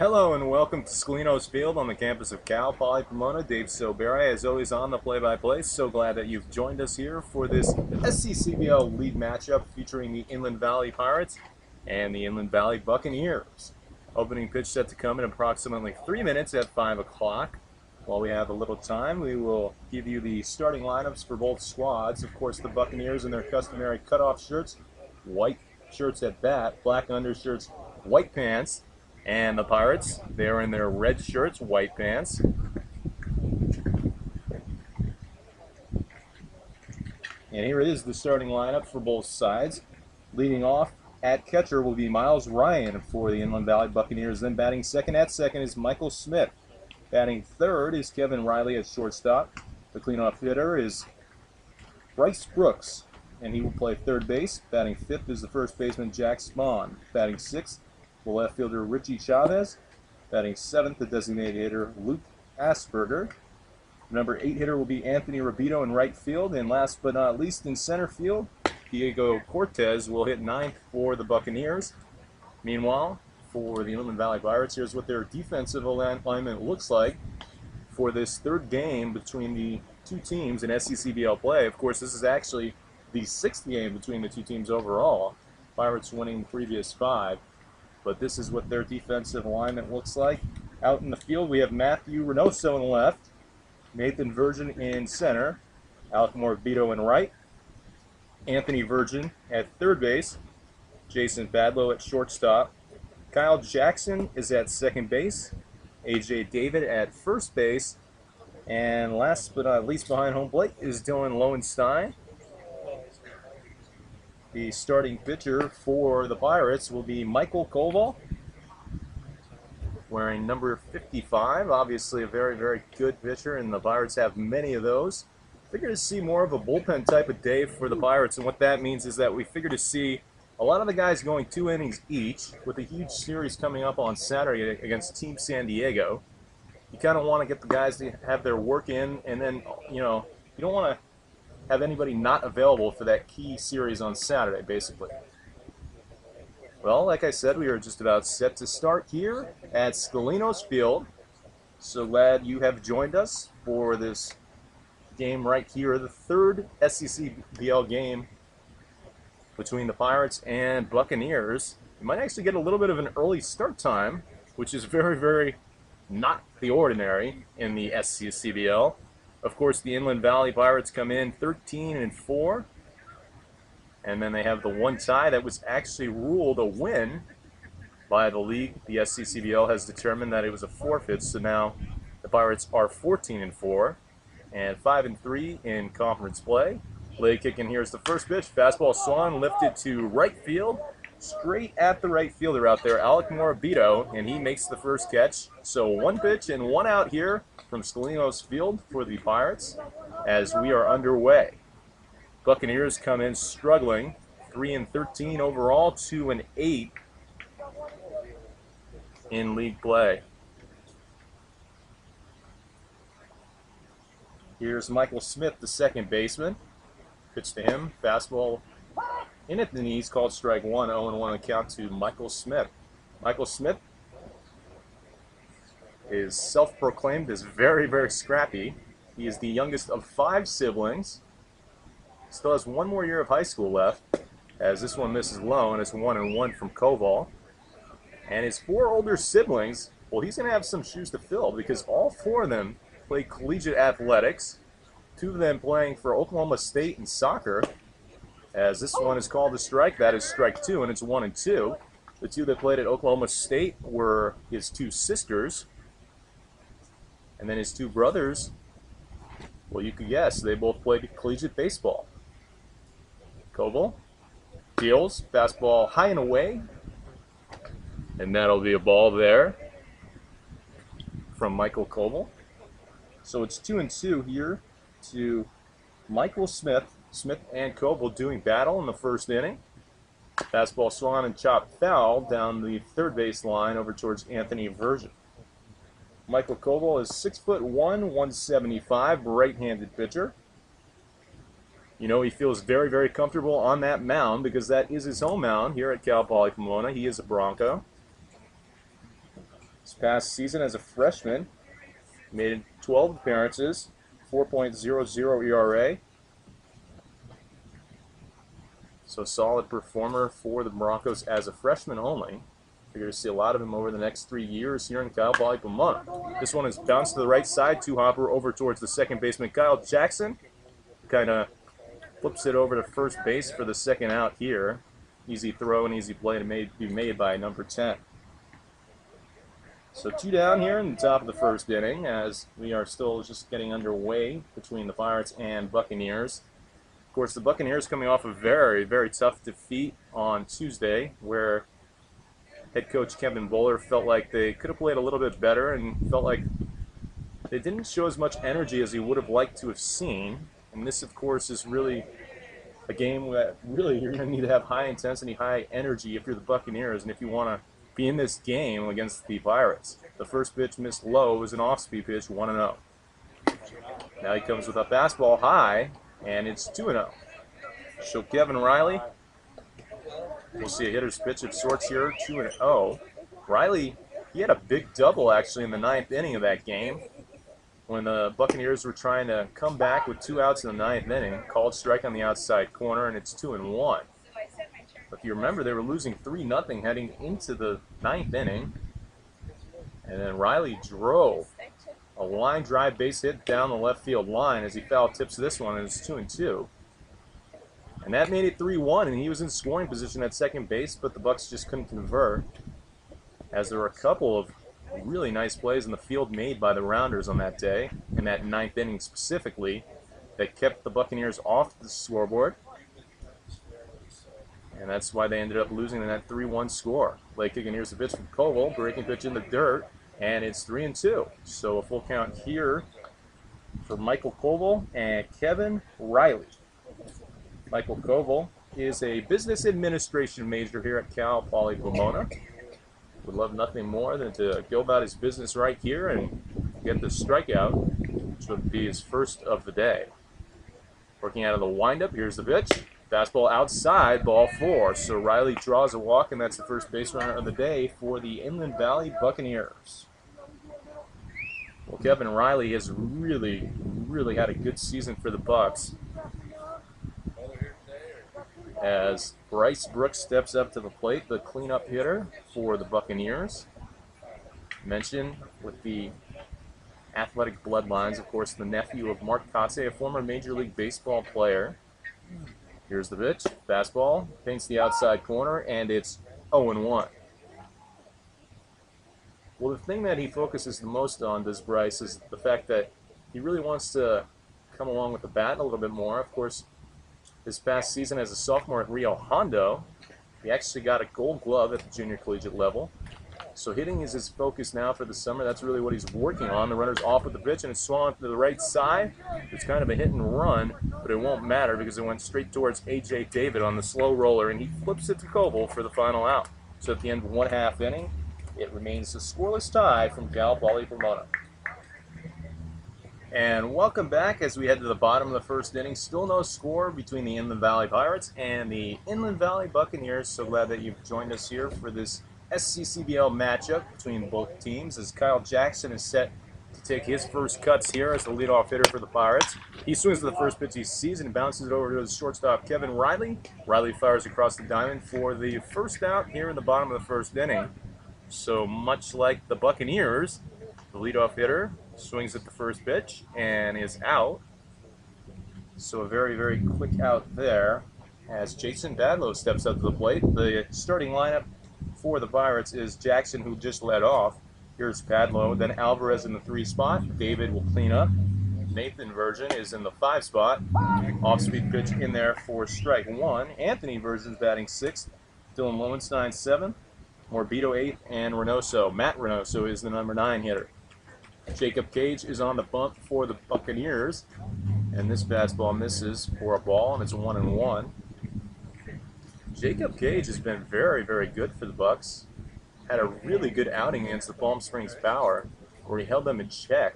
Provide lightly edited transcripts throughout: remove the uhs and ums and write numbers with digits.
Hello and welcome to Scalino's Field on the campus of Cal Poly Pomona. Dave Soberi, as always, on the play-by-play. So glad that you've joined us here for this SCCBL league matchup featuring the Inland Valley Pirates and the Inland Valley Buccaneers. Opening pitch set to come in approximately 3 minutes at 5 o'clock. While we have a little time, we will give you the starting lineups for both squads. Of course, the Buccaneers in their customary cutoff shirts, white shirts at bat, black undershirts, white pants. And the Pirates, they're in their red shirts, white pants. And here is the starting lineup for both sides. Leading off at catcher will be Miles Ryan for the Inland Valley Buccaneers. Then batting second at second is Michael Smith. Batting third is Kevin Riley at shortstop. The cleanup hitter is Bryce Brooks, and he will play third base. Batting fifth is the first baseman Jack Spahn. Batting sixth, the left fielder Richie Chavez. Batting seventh, the designated hitter Luke Asperger. The number 8 hitter will be Anthony Rabito in right field. And last but not least, in center field, Diego Cortez will hit ninth for the Buccaneers. Meanwhile, for the Inland Valley Pirates, here's what their defensive alignment looks like for this third game between the two teams in SCCBL play. Of course, this is actually the 6th game between the two teams overall. Pirates winning the previous 5. But this is what their defensive alignment looks like. Out in the field, we have Matthew Reynoso in left, Nathan Virgin in center, Alec Morabito in right, Anthony Virgin at third base, Jason Badlow at shortstop, Kyle Jackson is at second base, AJ David at first base, and last but not least behind home plate is Dylan Lowenstein. The starting pitcher for the Pirates will be Michael Koval, wearing number 55. Obviously a very, very good pitcher, and the Pirates have many of those. Figure to see more of a bullpen type of day for the Pirates, and what that means is that we figure to see a lot of the guys going 2 innings each, with a huge series coming up on Saturday against Team San Diego. You kind of want to get the guys to have their work in, and then, you don't want to have anybody not available for that key series on Saturday, basically. Well, like I said, we are just about set to start here at Scalino's Field. So glad you have joined us for this game right here, the third SCCBL game between the Pirates and Buccaneers. You might actually get a little bit of an early start time, which is very, very not the ordinary in the SCCBL. Of course, the Inland Valley Pirates come in 13-4, and then they have the one tie that was actually ruled a win by the league. The SCCBL has determined that it was a forfeit, so now the Pirates are 14-4 and 5-3 in conference play. Leg kick in here is the first pitch. Fastball swung, lifted to right field, straight at the right fielder out there, Alec Morabito, and he makes the first catch. So 1 pitch and 1 out here from Scalino's Field for the Pirates as we are underway. Buccaneers come in struggling, 3-13 overall, 2-8 in league play. Here's Michael Smith, the second baseman. Pitch to him, fastball in at the knees, called strike 1, 0-1 count to Michael Smith. Michael Smith is self-proclaimed as very, very scrappy. He is the youngest of 5 siblings. Still has 1 more year of high school left, as this one misses low, and it's 1-1 from Koval. And his 4 older siblings, well, he's going to have some shoes to fill because all 4 of them play collegiate athletics. 2 of them playing for Oklahoma State in soccer. As this one is called a strike, that is strike 2, and it's 1-2. The 2 that played at Oklahoma State were his 2 sisters. And then his 2 brothers, well, you could guess, they both played collegiate baseball. Koval deals, fastball high and away, and that'll be a ball there from Michael Koval. So it's 2-2 here to Michael Smith. Smith and Koval doing battle in the first inning. Fastball swung and chopped foul down the third base line over towards Anthony Virgin. Michael Koval is 6'1", 175, right-handed pitcher. You know, he feels very, very comfortable on that mound because that is his home mound here at Cal Poly Pomona. He is a Bronco. His This past season as a freshman, made 12 appearances, 4.00 ERA. So solid performer for the Broncos as a freshman only. You're going to see a lot of him over the next 3 years here in Cal Poly Pomona. This one is bounced to the right side, two-hopper over towards the second baseman, Kyle Jackson. Kind of flips it over to first base for the second out here. Easy throw and easy play to be made by number 10. So 2 down here in the top of the first inning as we are still just getting underway between the Pirates and Buccaneers. Of course, the Buccaneers coming off a very, very tough defeat on Tuesday where head coach Kevin Bowler felt like they could have played a little bit better and felt like they didn't show as much energy as he would have liked to have seen. And this, of course, is really a game that really you're going to need to have high intensity, high energy if you're the Buccaneers and if you want to be in this game against the Pirates. The first pitch missed low was an off-speed pitch, 1-0. Now he comes with a fastball high, and it's 2-0. So Kevin Riley, we'll see a hitter's pitch of sorts here, 2-0. Riley, he had a big double actually in the 9th inning of that game when the Buccaneers were trying to come back with 2 outs in the 9th inning. Called strike on the outside corner, and it's 2-1. If you remember, they were losing 3-0 heading into the 9th inning. And then Riley drove a line drive base hit down the left field line as he foul tips this one, and it's 2-2. And that made it 3-1, and he was in scoring position at second base, but the Bucs just couldn't convert, as there were a couple of really nice plays in the field made by the Rounders on that day, in that 9th inning specifically, that kept the Buccaneers off the scoreboard. And that's why they ended up losing in that 3-1 score. Late kick, and here's the pitch from Koval, breaking pitch in the dirt, and it's 3-2. So a full count here for Michael Koval and Kevin Riley. Michael Koval is a business administration major here at Cal Poly Pomona. Would love nothing more than to go about his business right here and get the strikeout, which would be his first of the day. Working out of the windup, here's the pitch. Fastball outside, ball 4. So Riley draws a walk, and that's the first base runner of the day for the Inland Valley Buccaneers. Well, Kevin Riley has really, really had a good season for the Bucs, as Bryce Brooks steps up to the plate, the cleanup hitter for the Buccaneers. Mentioned with the athletic bloodlines, of course, the nephew of Mark Kotze, a former Major League Baseball player. Here's the pitch, fastball, paints the outside corner, and it's 0-1. Well, the thing that he focuses the most on, does Bryce, is the fact that he really wants to come along with the bat a little bit more. Of course, this past season as a sophomore at Rio Hondo, he actually got a gold glove at the junior collegiate level. So hitting is his focus now for the summer. That's really what he's working on. The runner's off with the pitch, and it's swung to the right side. It's kind of a hit and run, but it won't matter because it went straight towards A.J. David on the slow roller, and he flips it to Koval for the final out. So at the end of 1/2 inning, it remains a scoreless tie from Cal Poly Pomona. And welcome back as we head to the bottom of the first inning. Still no score between the Inland Valley Pirates and the Inland Valley Buccaneers. So glad that you've joined us here for this SCCBL matchup between both teams, as Kyle Jackson is set to take his first cuts here as the leadoff hitter for the Pirates. He swings to the first pitch he sees and bounces it over to his shortstop, Kevin Riley. Riley fires across the diamond for the first out here in the bottom of the first inning. So much like the Buccaneers, the leadoff hitter swings at the first pitch and is out. So a very, very quick out there as Jason Badlow steps up to the plate. The starting lineup for the Pirates is Jackson, who just led off. Here's Padlow, then Alvarez in the 3 spot. David will clean up. Nathan Virgin is in the 5 spot. Off-speed pitch in there for strike 1. Anthony Virgin's batting 6th. Dylan Lowenstein 7th. Morbito 8th, and Reynoso. Matt Reynoso is the number 9 hitter. Jacob Cage is on the bump for the Buccaneers, and this fastball misses for a ball, and it's 1-1. Jacob Cage has been very, very good for the Bucs. Had a really good outing against the Palm Springs Power, where he held them in check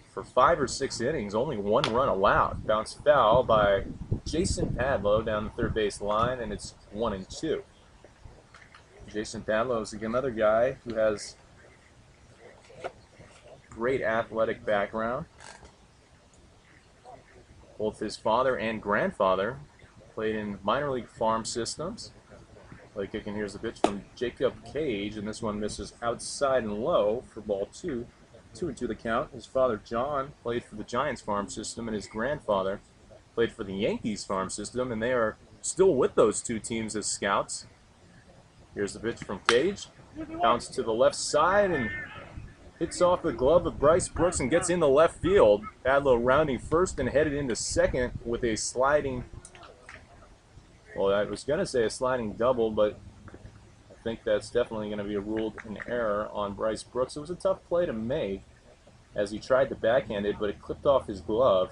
for 5 or 6 innings, only 1 run allowed. Bounced foul by Jason Padlow down the third base line, and it's 1-2. Jason Padlow is another guy who has great athletic background. Both his father and grandfather played in minor league farm systems. Play kicking, here's the pitch from Jacob Cage, and this one misses outside and low for ball 2. 2-2 the count. His father John played for the Giants farm system, and his grandfather played for the Yankees farm system, and they are still with those two teams as scouts. Here's the pitch from Cage. Bounce to the left side and hits off the glove of Bryce Brooks and gets into left field. Badlow rounding first and headed into second with a sliding, well, I was going to say a sliding double, but I think that's definitely going to be ruled an error on Bryce Brooks. It was a tough play to make as he tried to backhand it, but it clipped off his glove.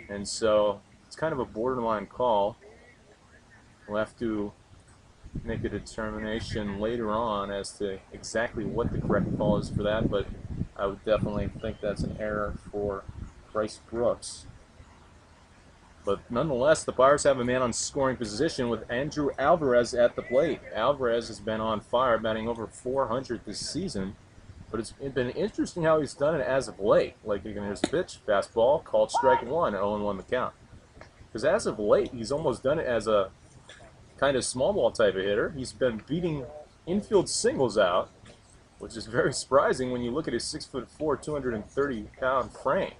And so it's kind of a borderline call. We'll have to make a determination later on as to exactly what the correct call is for that, but I would definitely think that's an error for Bryce Brooks. But nonetheless, the Pirates have a man on scoring position with Andrew Alvarez at the plate. Alvarez has been on fire, batting over 400 this season, but it's been interesting how he's done it as of late. Like, here's the pitch, fastball, called strike 1, 0-1 the count. Because as of late, he's almost done it as a kind of small ball type of hitter. He's been beating infield singles out, which is very surprising when you look at his 6'4", 230-pound frame.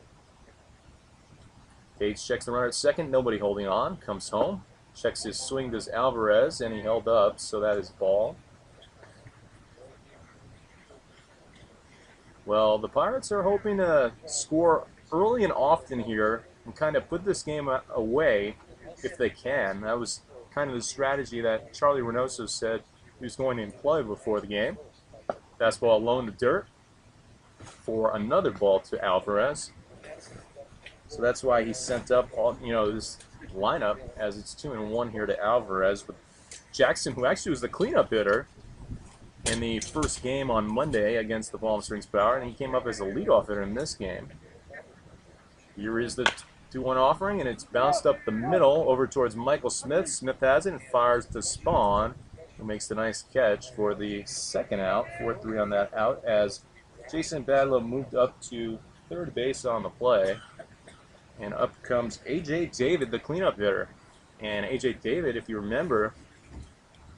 Cage checks the runner at second, nobody holding on, comes home, checks his swing, does Alvarez, and he held up, so that is ball. Well, the Pirates are hoping to score early and often here and kind of put this game away if they can. That was kind of the strategy that Charlie Reynoso said he was going to employ before the game. Fastball low in the dirt for another ball to Alvarez. So that's why he sent up all, this lineup, as it's 2-1 here to Alvarez with Jackson, who actually was the cleanup hitter in the first game on Monday against the Palm Springs Power, and he came up as a leadoff hitter in this game. Here is the 2-1 offering, and it's bounced up the middle over towards Michael Smith. Smith has it and fires to Spawn, who makes the nice catch for the second out. 4-3 on that out as Jason Badlow moved up to third base on the play. And up comes A.J. David, the cleanup hitter. And A.J. David, if you remember,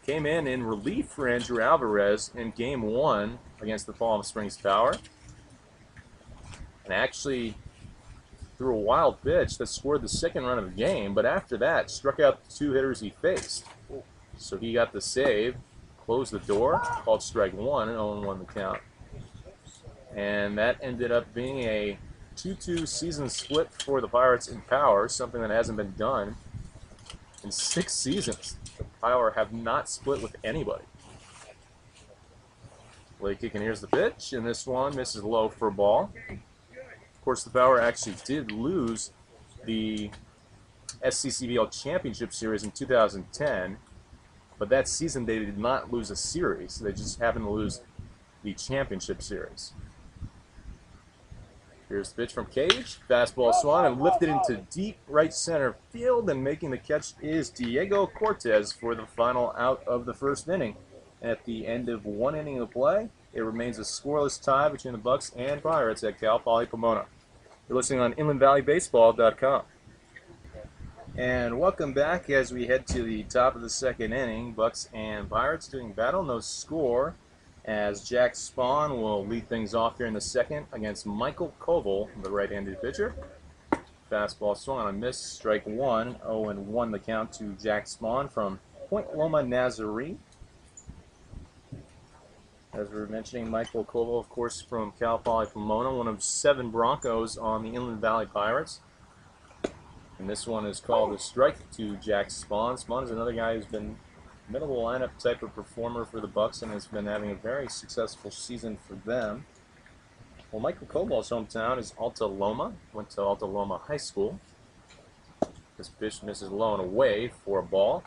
came in relief for Andrew Alvarez in Game 1 against the Palm Springs Power. And actually threw a wild pitch that scored the second run of the game, but after that, struck out the two hitters he faced. So he got the save, closed the door, called strike 1, and 0-1 the count. And that ended up being a 2-2 season split for the Pirates in Power, something that hasn't been done in 6 seasons. The Power have not split with anybody. Late kick, and here's the pitch, and this one misses low for a ball. Of course, the Power actually did lose the SCCBL Championship Series in 2010, but that season they did not lose a series. They just happened to lose the Championship Series. Here's the pitch from Cage. Fastball swung and lifted into deep right center field, and making the catch is Diego Cortez for the final out of the first inning. At the end of 1 inning of play, it remains a scoreless tie between the Bucs and Pirates at Cal Poly Pomona. You're listening on InlandValleyBaseball.com. And welcome back as we head to the top of the second inning. Bucs and Pirates doing battle, no score, as Jack Spawn will lead things off here in the second against Michael Koval, the right-handed pitcher. Fastball swung on a miss, strike 1, 0-1 the count to Jack Spawn from Point Loma, Nazarene. As we were mentioning, Michael Koval, of course, from Cal Poly Pomona, one of 7 Broncos on the Inland Valley Pirates. And this one is called a strike to Jack Spawn. Spawn is another guy who's been middle of the lineup type of performer for the Bucs and has been having a very successful season for them. Well, Michael Koval's hometown is Alta Loma. Went to Alta Loma High School. This pitch misses low and away for a ball.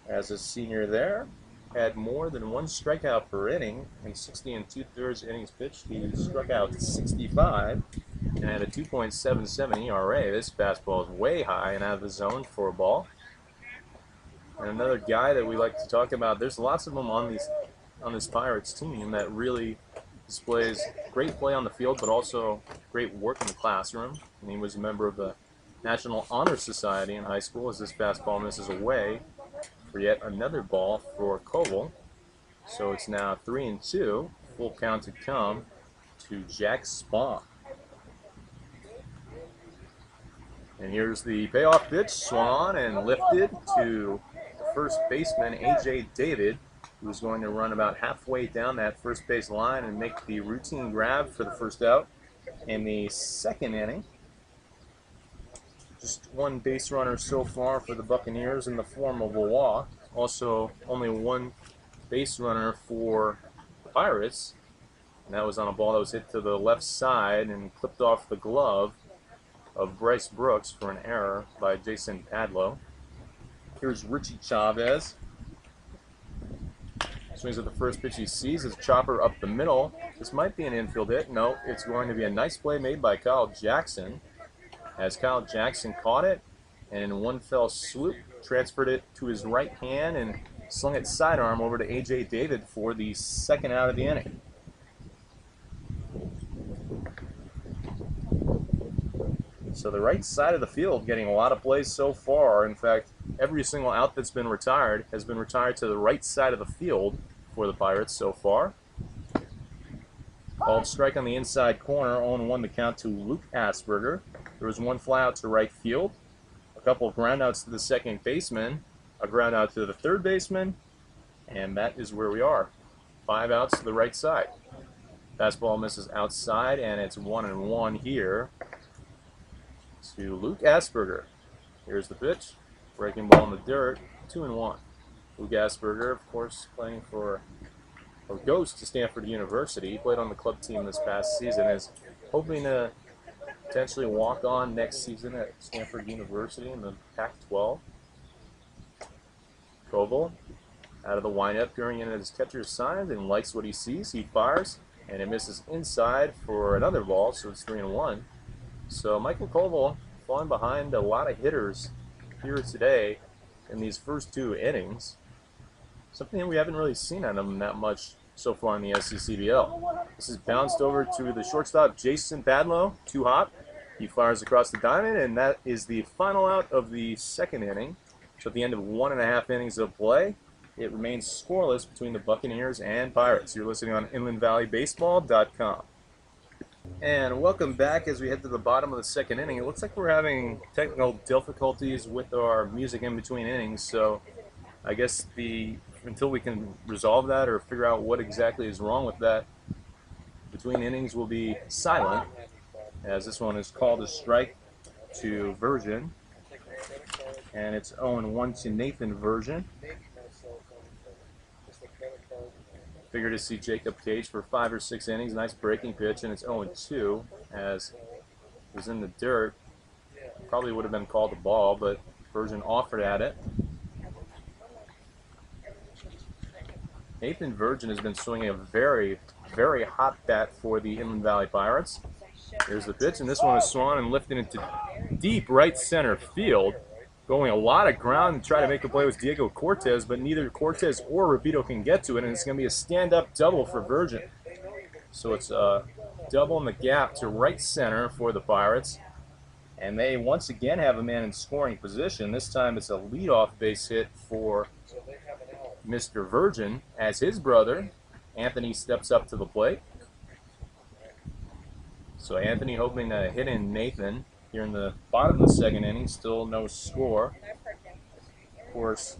As a senior there, had more than 1 strikeout per inning. In 60 2/3 innings pitched, he struck out 65 and had a 2.77 ERA. This fastball is way high and out of the zone for a ball. And another guy that we like to talk about, there's lots of them on this Pirates team that really displays great play on the field, but also great work in the classroom. And he was a member of the National Honor Society in high school as this fastball misses away for yet another ball for Koval. So it's now 3-2, full count to come to Jack Spahn. And here's the payoff pitch, swung on and lifted to the first baseman, A.J. David, who's going to run about halfway down that first base line and make the routine grab for the first out in the second inning. Just one base runner so far for the Buccaneers in the form of a walk. Also, only one base runner for the Pirates, and that was on a ball that was hit to the left side and clipped off the glove of Bryce Brooks for an error by Jason Padlow. Here's Richie Chavez. Swings at the first pitch he sees, is a chopper up the middle. This might be an infield hit. No, it's going to be a nice play made by Kyle Jackson, as Kyle Jackson caught it and in one fell swoop transferred it to his right hand and slung it sidearm over to A.J. David for the second out of the inning. So the right side of the field getting a lot of plays so far. In fact, every single out that's been retired has been retired to the right side of the field for the Pirates so far. Called strike on the inside corner, 0-1 the count to Luke Asperger. There was one fly out to right field, a couple of ground outs to the second baseman, a ground out to the third baseman, and that is where we are. 5 outs to the right side. Fastball misses outside, and it's 1-1 here to Luke Asperger. Here's the pitch. Breaking ball in the dirt, 2-1. Luke Asperger, of course, playing for, or goes to Stanford University. He played on the club team this past season, is hoping to potentially walk on next season at Stanford University in the Pac-12. Koval out of the windup, going in at his catcher's signs and likes what he sees. He fires, and it misses inside for another ball, so it's 3-1. So Michael Koval falling behind a lot of hitters here today in these first 2 innings. Something that we haven't really seen on him that much so far in the SCCBL. This is bounced over to the shortstop, Jason Padlow, too hot. He fires across the diamond, and that is the final out of the second inning. So at the end of 1.5 innings of play, it remains scoreless between the Buccaneers and Pirates. You're listening on InlandValleyBaseball.com. And welcome back as we head to the bottom of the second inning. It looks like we're having technical difficulties with our music in between innings, so I guess until we can resolve that or figure out what exactly is wrong with that, between innings will be silent, as this one is called a strike to Virgin, and it's 0-1 to Nathan Virgin. Figure to see Jacob Cage for 5 or 6 innings. Nice breaking pitch, and it's 0-2 as it was in the dirt. Probably would have been called a ball, but Virgin offered at it. Nathan Virgin has been swinging a very, very hot bat for the Inland Valley Pirates. Here's the pitch, and this one is swung and lifted into deep right center field. Going a lot of ground to try to make the play with Diego Cortez, but neither Cortez or Rapito can get to it, and it's going to be a stand-up double for Virgin. So it's a double in the gap to right center for the Pirates, and they once again have a man in scoring position. This time it's a leadoff base hit for Mr. Virgin, as his brother, Anthony, steps up to the plate. So Anthony hoping to hit in Nathan. Here in the bottom of the second inning, still no score. Of course,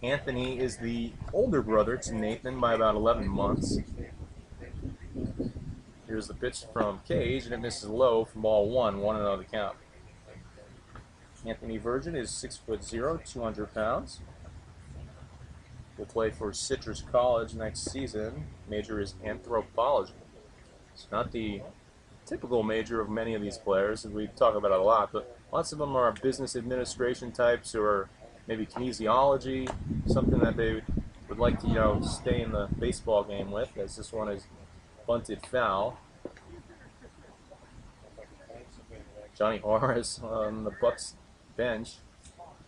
Anthony is the older brother to Nathan by about 11 months. Here's the pitch from Cage, and it misses low from ball 1, 1-0 the count. Anthony Virgin is 6'0", 200 pounds. Will play for Citrus College next season. Major is anthropology. It's not the typical major of many of these players, and we talk about it a lot, but lots of them are business administration types or maybe kinesiology, something that they would like to, stay in the baseball game with, as this one is bunted foul. Johnny Horace on the Bucs bench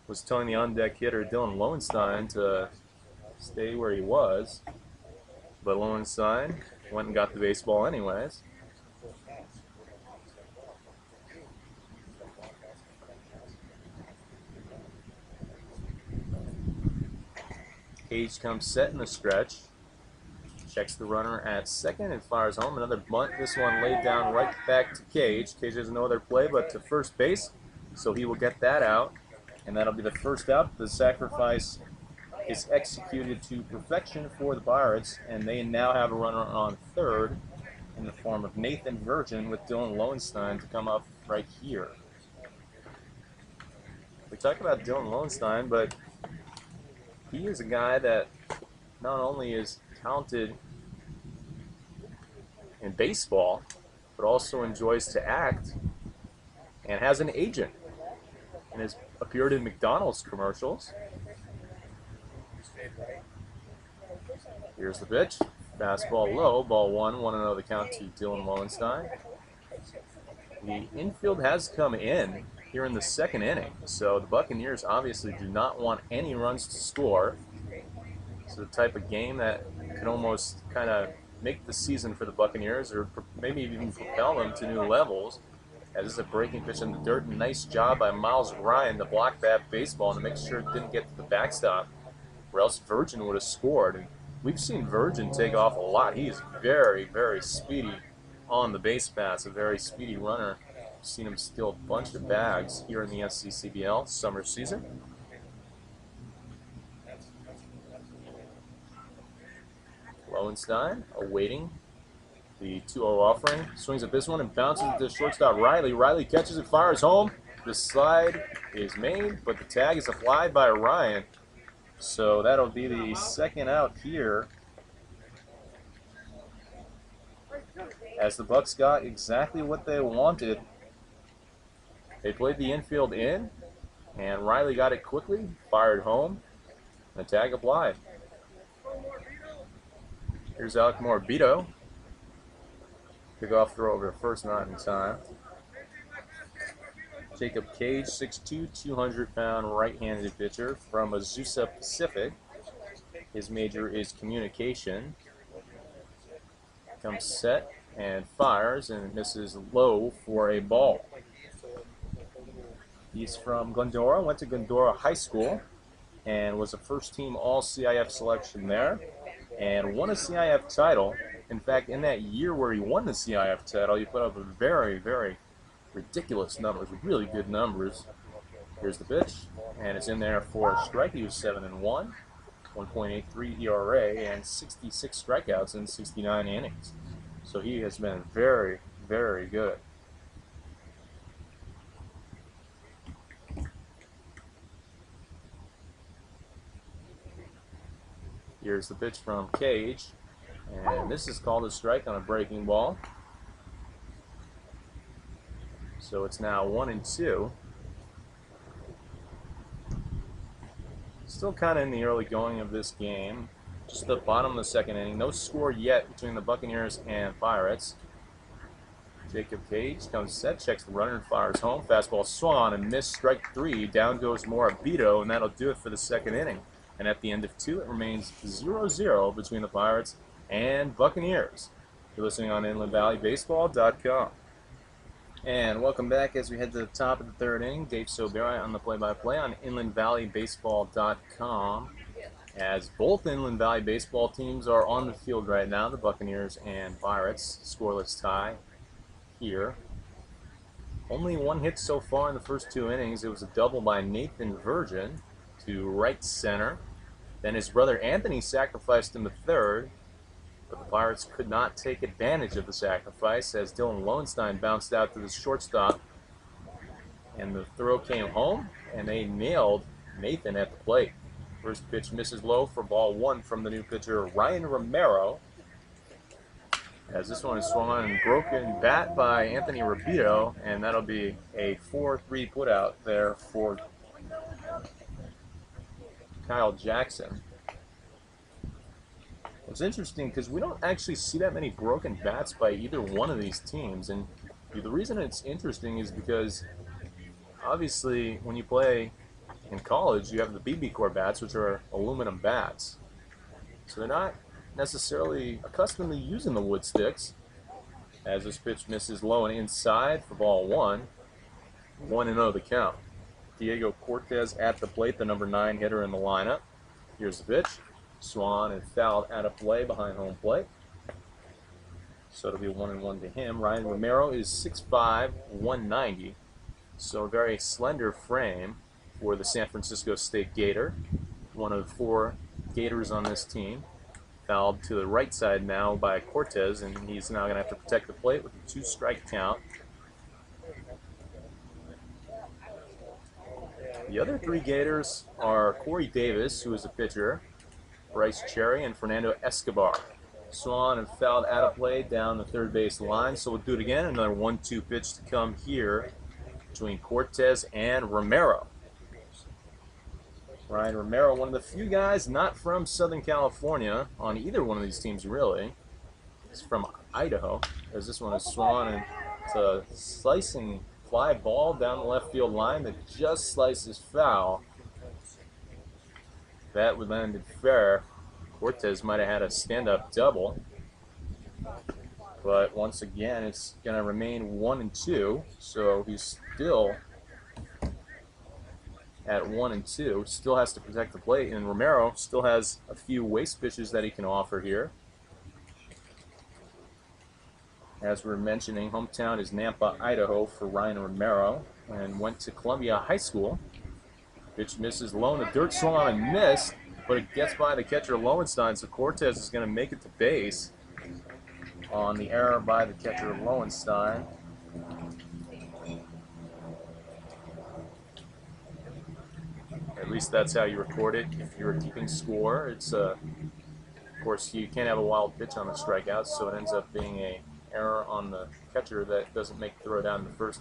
was telling the on-deck hitter Dylan Lowenstein to stay where he was, but Lowenstein went and got the baseball anyways. Cage comes set in the stretch. Checks the runner at second and fires home. Another bunt. This one laid down right back to Cage. Cage has no other play but to first base, so he will get that out. And that'll be the first out. The sacrifice is executed to perfection for the Pirates, and they now have a runner on third in the form of Nathan Virgin with Dylan Lowenstein to come up right here. We talk about Dylan Lowenstein, but he is a guy that not only is talented in baseball, but also enjoys to act and has an agent and has appeared in McDonald's commercials. Here's the pitch. Fastball low, ball 1, 1-0 the count to Dylan Lowenstein. The infield has come in here in the second inning, so the Buccaneers obviously do not want any runs to score. It's the type of game that could almost kind of make the season for the Buccaneers, or maybe even propel them to new levels. As this is a breaking pitch in the dirt. Nice job by Miles Ryan to block that baseball and to make sure it didn't get to the backstop, or else Virgin would have scored. And we've seen Virgin take off a lot. He is very, very speedy on the base paths, a very speedy runner. We've seen him steal a bunch of bags here in the SCCBL summer season. Lowenstein awaiting the 2-0 offering. Swings at this one and bounces it to shortstop Riley. Riley catches it, fires home. The slide is made, but the tag is a fly by Ryan. So that'll be the second out here, as the Bucs got exactly what they wanted. They played the infield in, and Riley got it quickly, fired home, and the tag applied. Here's Alec Morabito. Pick-off throw over to first, not in time. Jacob Cage, 6'2", 200-pound right-handed pitcher from Azusa Pacific. His major is communication. Comes set and fires and misses low for a ball. He's from Glendora, went to Glendora High School, and was a first-team All-CIF selection there, and won a CIF title. In fact, in that year where he won the CIF title, he put up a very, very ridiculous numbers, really good numbers. Here's the pitch, and it's in there for a strike. He was 7-1, 1.83 ERA, and 66 strikeouts in 69 innings. So he has been very, very good. Here's the pitch from Cage, and this is called a strike on a breaking ball. So it's now 1-2. Still kind of in the early going of this game. Just the bottom of the second inning. No score yet between the Buccaneers and Pirates. Jacob Cage comes set, checks the runner and fires home. Fastball swung on and missed, strike 3. Down goes Morabito, and that'll do it for the second inning. And at the end of 2, it remains 0-0 between the Pirates and Buccaneers. You're listening on InlandValleyBaseball.com. And welcome back as we head to the top of the third inning. Dave Soberi on the play-by-play on InlandValleyBaseball.com. As both Inland Valley baseball teams are on the field right now, the Buccaneers and Pirates. Scoreless tie here. Only one hit so far in the first 2 innings. It was a double by Nathan Virgin to right center. Then his brother Anthony sacrificed in the third, but the Pirates could not take advantage of the sacrifice as Dylan Lowenstein bounced out to the shortstop, and the throw came home, and they nailed Nathan at the plate. First pitch misses low for ball 1 from the new pitcher Ryan Romero, as this one is swung on and broken bat by Anthony Rabito, and that'll be a 4-3 putout there for Kyle Jackson. It's interesting because we don't actually see that many broken bats by either one of these teams, and the reason it's interesting is because obviously when you play in college you have the BB Core bats, which are aluminum bats, so they're not necessarily accustomed to using the wood sticks, as this pitch misses low and inside for ball one. 1-0 the count. Diego Cortez at the plate, the number 9 hitter in the lineup. Here's the pitch. Swung and fouled out of play behind home plate. So it'll be 1-1 to him. Ryan Romero is 6'5", 190. So a very slender frame for the San Francisco State Gator. One of 4 Gators on this team. Fouled to the right side now by Cortez, and he's now going to have to protect the plate with a 2-strike count. The other 3 Gators are Corey Davis, who is a pitcher, Bryce Cherry, and Fernando Escobar. Swung and fouled out of play down the third base line, so we'll do it again. Another 1-2 pitch to come here between Cortez and Romero. Ryan Romero, one of the few guys not from Southern California on either one of these teams, really. He's from Idaho, as this one is swung, and it's a slicing fly ball down the left field line that just slices foul. That would land it fair. Cortez might have had a stand-up double, but once again it's going to remain 1-2, so he's still at 1-2, still has to protect the plate, and Romero still has a few waste pitches that he can offer here. As we were mentioning, hometown is Nampa, Idaho for Ryan Romero, and went to Columbia High School. Pitch misses low in the dirt, swung on and missed, but it gets by the catcher Lowenstein, so Cortez is going to make it to base on the error by the catcher Lowenstein. At least that's how you record it if you're keeping score. It's of course, you can't have a wild pitch on the strikeout, so it ends up being an error on the catcher that doesn't make the throw down the first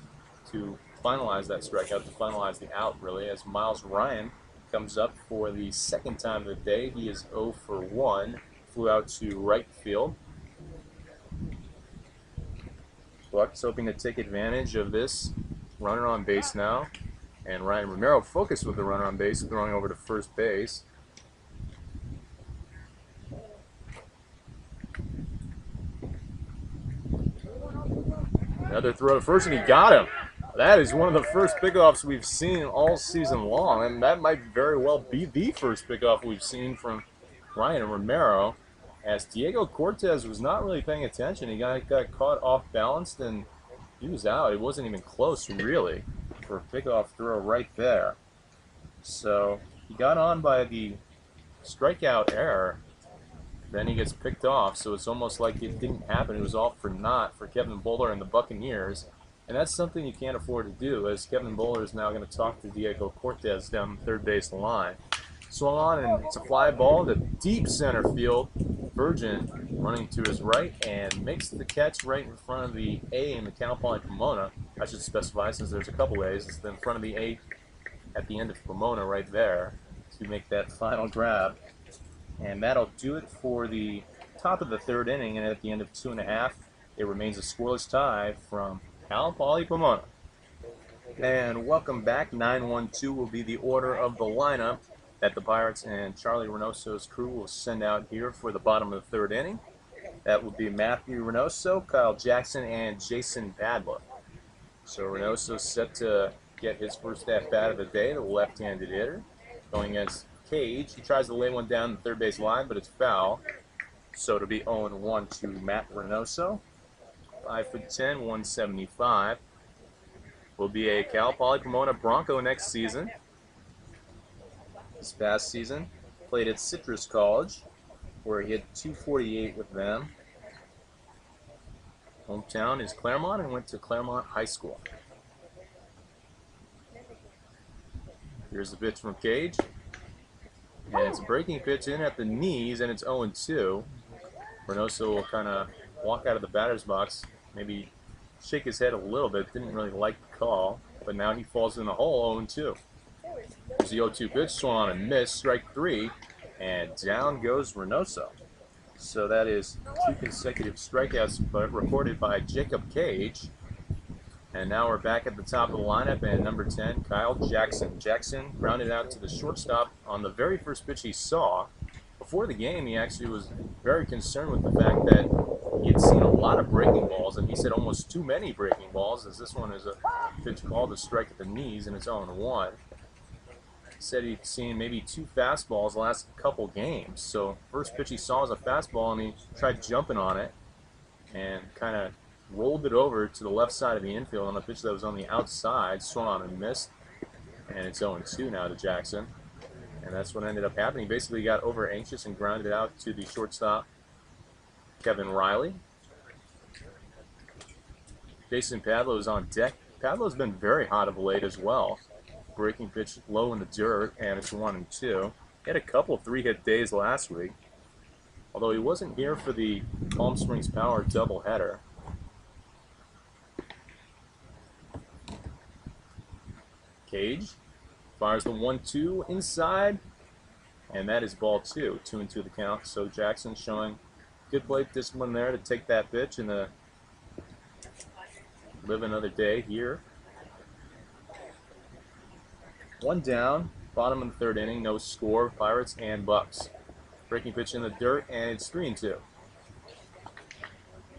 to finalize that strikeout, to finalize the out, really, as Miles Ryan comes up for the second time of the day. He is 0 for 1, flew out to right field. Bucs hoping to take advantage of this runner on base now, and Ryan Romero focused with the runner on base, throwing over to first base. Another throw to first, and he got him. That is one of the first pickoffs we've seen all season long, and that might very well be the first pickoff we've seen from Ryan Romero, as Diego Cortez was not really paying attention. He got caught off balance, and he was out. It wasn't even close, really, for a pickoff throw right there. So he got on by the strikeout error. Then he gets picked off, so it's almost like it didn't happen. It was all for naught for Kevin Bowler and the Buccaneers. And that's something you can't afford to do, as Kevin Bowler is now going to talk to Diego Cortez down the third base line. Swung on, and it's a fly ball to deep center field. Virgin running to his right and makes the catch right in front of the A in the Cal Poly Pomona. I should specify, since there's a couple A's, it's in front of the A at the end of Pomona right there to make that final grab. And that'll do it for the top of the third inning, and at the end of 2.5, it remains a scoreless tie from Cal Poly Pomona. And welcome back. 9-1-2 will be the order of the lineup that the Pirates and Charlie Reynoso's crew will send out here for the bottom of the third inning. That will be Matthew Reynoso, Kyle Jackson, and Jason Badla. So Reynoso set to get his first at-bat of the day, the left-handed hitter, going against Cage. He tries to lay one down the third base line, but it's foul. So it'll be 0-1 to Matt Reynoso. 5'10", 175. Will be a Cal Poly Pomona Bronco next season. This past season, played at Citrus College, where he had 248 with them. Hometown is Claremont, and went to Claremont High School. Here's the pitch from Cage. And it's a breaking pitch in at the knees, and it's 0-2. Reynoso will kind of walk out of the batter's box, maybe shake his head a little bit, didn't really like the call, but now he falls in the hole, 0-2. There's the 0-2 pitch, swung on and missed, strike 3, and down goes Reynoso. So that is 2 consecutive strikeouts recorded by Jacob Cage. And now we're back at the top of the lineup, and number 10, Kyle Jackson. Jackson grounded out to the shortstop on the very first pitch he saw before the game, he actually was very concerned with the fact that he had seen a lot of breaking balls, and he said almost too many breaking balls, as this one is a pitch called a strike at the knees, and it's 0-1. He said he'd seen maybe 2 fastballs the last couple games. So first pitch he saw was a fastball, and he tried jumping on it and kind of rolled it over to the left side of the infield on a pitch that was on the outside, swung on and missed, and it's 0-2 now to Jackson. And that's what ended up happening. He basically got over anxious and grounded it out to the shortstop, Kevin Riley. Jason Padlo is on deck. Padlo's been very hot of late as well. Breaking pitch low in the dirt, and it's 1-2. He had a couple 3-hit days last week, although he wasn't here for the Palm Springs Power doubleheader. Cage fires the 1-2 inside, and that is ball 2. 2-2 the count. So Jackson showing good plate discipline there to take that pitch and to live another day here. 1 down, bottom of the 3rd inning, no score, Pirates and Bucks. Breaking pitch in the dirt, and it's 3-2.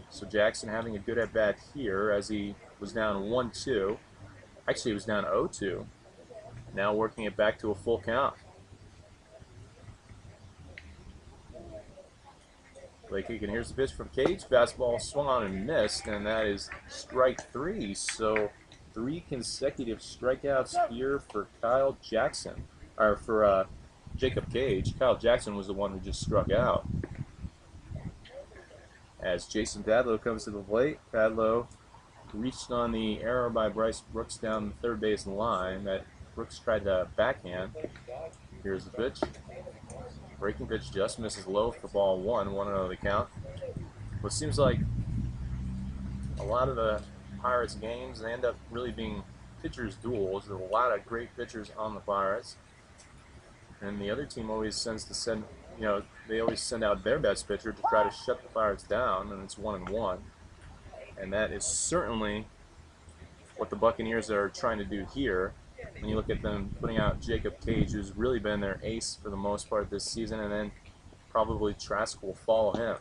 So Jackson having a good at-bat here as he was down 1-2. Actually, he was down 0-2. Now working it back to a full count. Blake Egan, here's the pitch from Cage. Fastball swung on and missed, and that is strike 3. So 3 consecutive strikeouts here for Kyle Jackson, or for Jacob Cage. Kyle Jackson was the one who just struck out. As Jason Padlo comes to the plate, Padlo reached on the error by Bryce Brooks down the third base line that Brooks tried to backhand. Here's the pitch. Breaking pitch just misses low for ball 1, 1-0 the count. What seems like a lot of the Pirates games, they end up really being pitchers' duels. There's a lot of great pitchers on the Pirates, and the other team always they always send out their best pitcher to try to shut the Pirates down, and it's 1-1. And that is certainly what the Buccaneers are trying to do here. When you look at them putting out Jacob Cage, who's really been their ace for the most part this season, and then probably Trask will follow him.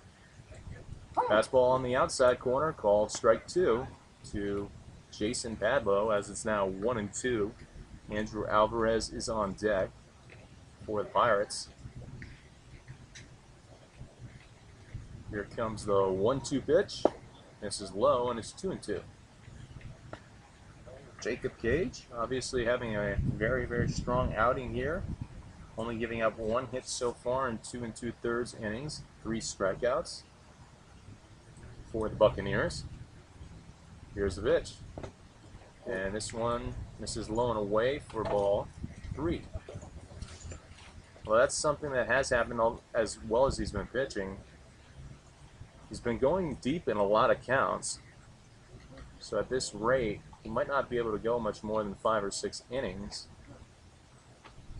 Fastball on the outside corner, called strike 2 to Jason Padlo, as it's now 1-2. Andrew Alvarez is on deck for the Pirates. Here comes the 1-2 pitch. This is low, and it's 2-2. Jacob Cage, obviously having a very, very strong outing here. Only giving up 1 hit so far in 2 2/3 innings. 3 strikeouts for the Buccaneers. Here's the pitch. And this one misses low and away for ball 3. Well, that's something that has happened as well as he's been pitching. He's been going deep in a lot of counts. So at this rate, he might not be able to go much more than 5 or 6 innings.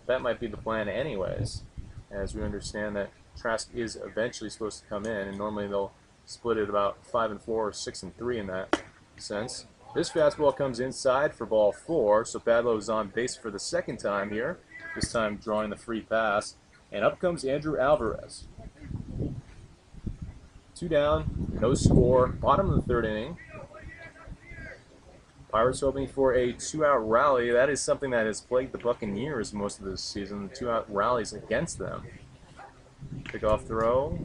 That might be the plan anyways, as we understand that Trask is eventually supposed to come in, and normally they'll split it about 5-4 or 6-3 in that sense. This fastball comes inside for ball 4, so Padlo is on base for the 2nd time here, this time drawing the free pass, and up comes Andrew Alvarez. 2 down, no score, bottom of the 3rd inning. Pirates hoping for a 2-out rally. That is something that has plagued the Buccaneers most of this season, the 2-out rallies against them. Pickoff throw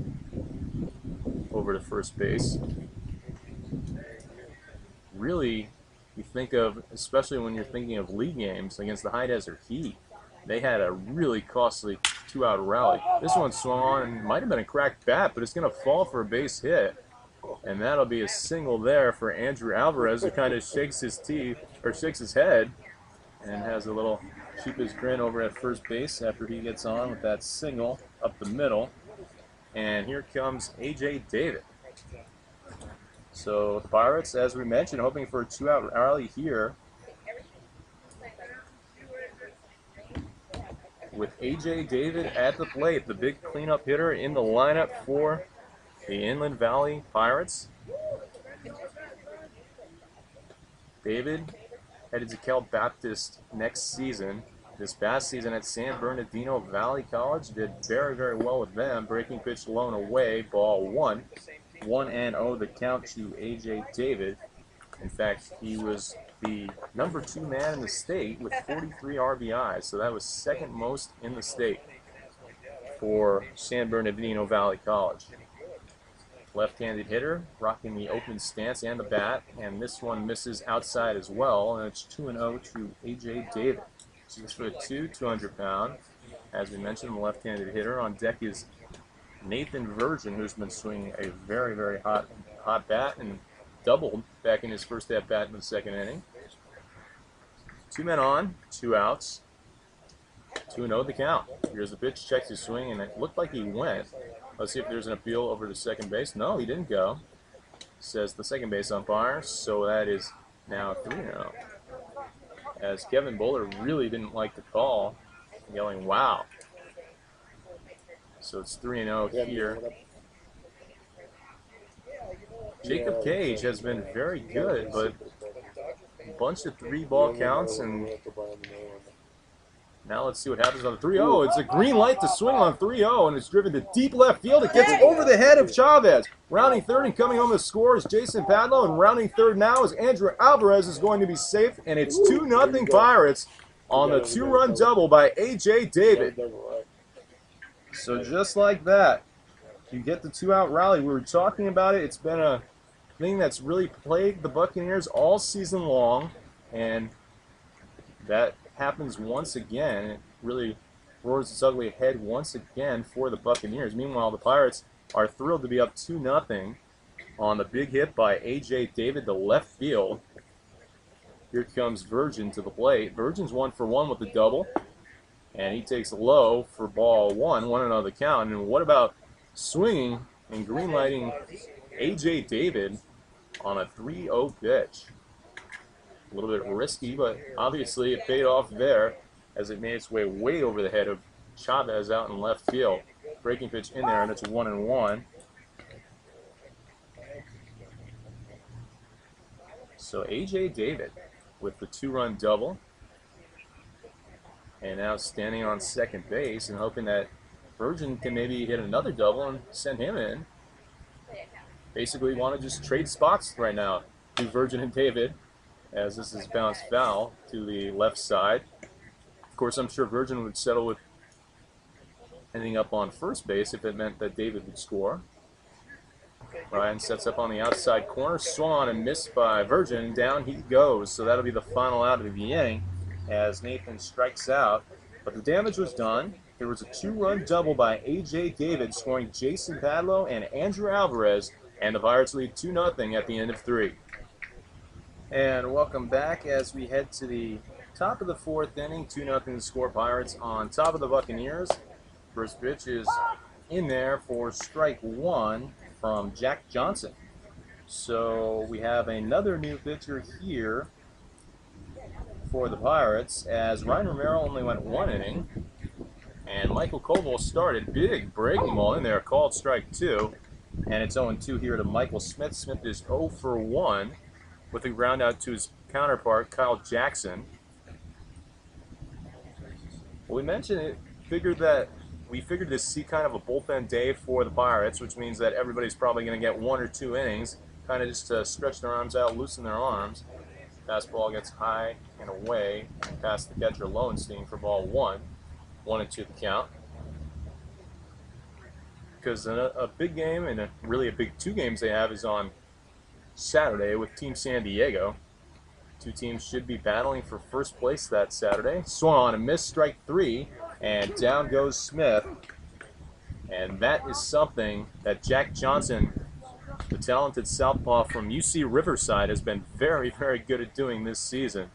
over to first base. Really, you think of, especially when you're thinking of league games against the High Desert Heat, they had a really costly 2-out rally. This one swung on and might have been a cracked bat, but it's going to fall for a base hit. And that'll be a single there for Andrew Alvarez, who kind of shakes his teeth, or shakes his head, and has a little sheepish grin over at first base after he gets on with that single up the middle. And here comes A.J. David. So the Pirates, as we mentioned, hoping for a 2-out rally here, with A.J. David at the plate, the big cleanup hitter in the lineup for the Inland Valley Pirates. David headed to Cal Baptist next season this past season at San Bernardino Valley College. Did very, very well with them. Breaking pitch blown away, ball one. 1-0 the count to A.J. David. In fact, he was the #2 man in the state with 43 RBIs, so that was second most in the state for San Bernardino Valley College. Left-handed hitter, rocking the open stance and the bat, and this one misses outside as well, and it's 2-0 to A.J. David. 6'2", 200-pound. As we mentioned, the left-handed hitter. On deck is Nathan Virgin, who's been swinging a very, very hot bat and doubled back in his first at-bat in the second inning. 2 men on, 2 outs. 2-0 the count. Here's the pitch, checks his swing, and it looked like he went. Let's see if there's an appeal over to second base. No, he didn't go, says the second base umpire. So that is now 3-0. As Kevin Bowler really didn't like the call, yelling, "Wow." So it's 3-0 here. Jacob Cage has been very good, but a bunch of 3-ball counts, and now let's see what happens on the 3-0. It's a green light to swing on 3-0, and it's driven to deep left field. It gets over the head of Chavez. Rounding third and coming home to score is Jason Padlow, and rounding third now is Andrew Alvarez is going to be safe, and it's 2-0 Pirates on the 2-run double by A.J. David. So just like that, you get the 2-out rally. We were talking about it. It's been a thing that's really plagued the Buccaneers all season long, and that happens once again. It really roars its ugly head once again for the Buccaneers. Meanwhile, the Pirates are thrilled to be up 2-0 on the big hit by A.J. David to left field. Here comes Virgin to the plate. Virgin's 1 for 1 with the double, and he takes low for ball one. 1-0 the count. And what about swinging and green lighting A.J. David on a 3-0 pitch? A little bit risky, but obviously it paid off there as it made its way over the head of Chavez out in left field. Breaking pitch in there, and it's 1-1. So A.J. David with the 2-run double, and now standing on second base and hoping that Virgin can maybe hit another double and send him in. Basically want to just trade spots right now to Virgin and David, as this is bounced foul to the left side. Of course, I'm sure Virgin would settle with ending up on first base if it meant that David would score. Ryan sets up on the outside corner, swung on and missed by Virgin. Down he goes, so that'll be the final out of the inning as Nathan strikes out. But the damage was done. There was a 2-run double by A.J. David, scoring Jason Padlow and Andrew Alvarez, and the Pirates lead 2-0 at the end of 3. And welcome back as we head to the top of the 4th inning. 2-0 score, Pirates on top of the Buccaneers. First pitch is in there for strike 1 from Jack Johnson. So we have another new pitcher here for the Pirates, as Ryan Romero only went 1 inning. And Michael Koval started. Big breaking ball in there, called strike 2. And it's 0-2 here to Michael Smith. Smith is 0 for 1 with a ground out to his counterpart, Kyle Jackson. Well, we mentioned it, we figured to see kind of a bullpen day for the Pirates, which means that everybody's probably going to get 1 or 2 innings, kind of just to stretch their arms out, loosen their arms. Fastball gets high and away past the catcher Lowenstein for ball 1. 1-2 the count. Because a big game, and really a big 2 games they have, is on Saturday with Team San Diego. 2 teams should be battling for first place that Saturday. Swung on and missed, strike 3, and down goes Smith. And that is something that Jack Johnson, the talented southpaw from UC Riverside, has been very, very good at doing this season.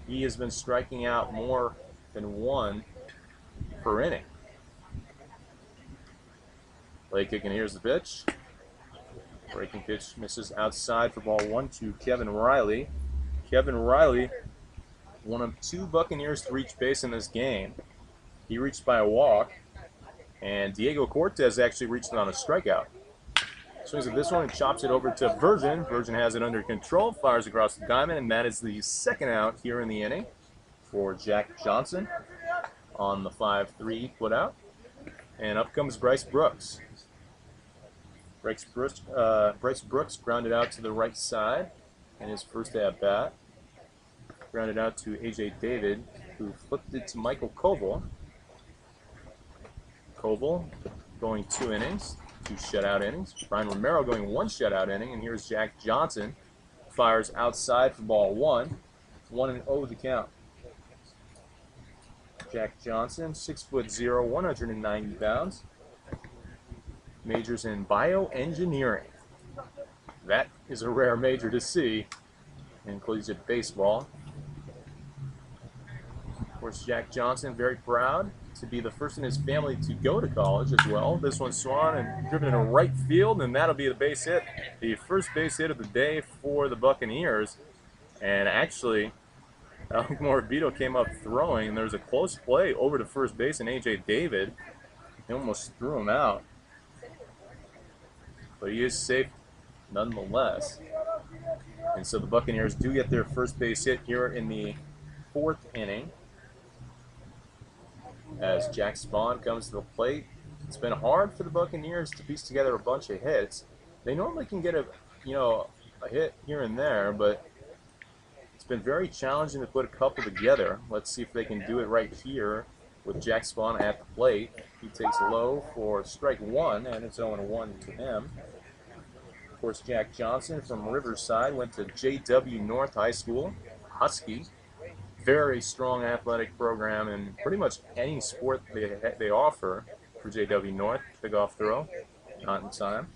He has been striking out more than 1 per inning. Late kick, and here's the pitch. Breaking pitch misses outside for ball 1 to Kevin Riley. Kevin Riley, one of 2 Buccaneers to reach base in this game. He reached by a walk, and Diego Cortez actually reached it on a strikeout. Swings at this one and chops it over to Virgin. Virgin has it under control, fires across the diamond, and that is the 2nd out here in the inning. for Jack Johnson on the 5-3 put out. And up comes Bryce Brooks. Bryce Brooks grounded out to the right side in his first at bat. Grounded out to A.J. David, who flipped it to Michael Koval. Koval going 2 innings, 2 shutout innings. Ryan Romero going 1 shutout inning, and here's Jack Johnson. Fires outside for ball 1. 1-0 the count. Jack Johnson, 6'0", 190 pounds. Majors in bioengineering. That is a rare major to see in collegiate baseball. Of course, Jack Johnson, very proud to be the first in his family to go to college as well. This one's swung and driven into right field, and that'll be the base hit. The first base hit of the day for the Buccaneers. And actually, Alec Morabito came up throwing, and there was a close play over to first base, and A.J. David, he almost threw him out. But he is safe nonetheless. And so the Buccaneers do get their first base hit here in the 4th inning. As Jack Spawn comes to the plate. It's been hard for the Buccaneers to piece together a bunch of hits. They normally can get a hit here and there, but it's been very challenging to put a couple together. Let's see if they can do it right here with Jack Spawn at the plate. He takes low for strike 1, and it's 0-1 to him. Of course, Jack Johnson from Riverside went to J.W. North High School, Husky. Very strong athletic program in pretty much any sport they offer for J.W. North. Big off throw, not in time.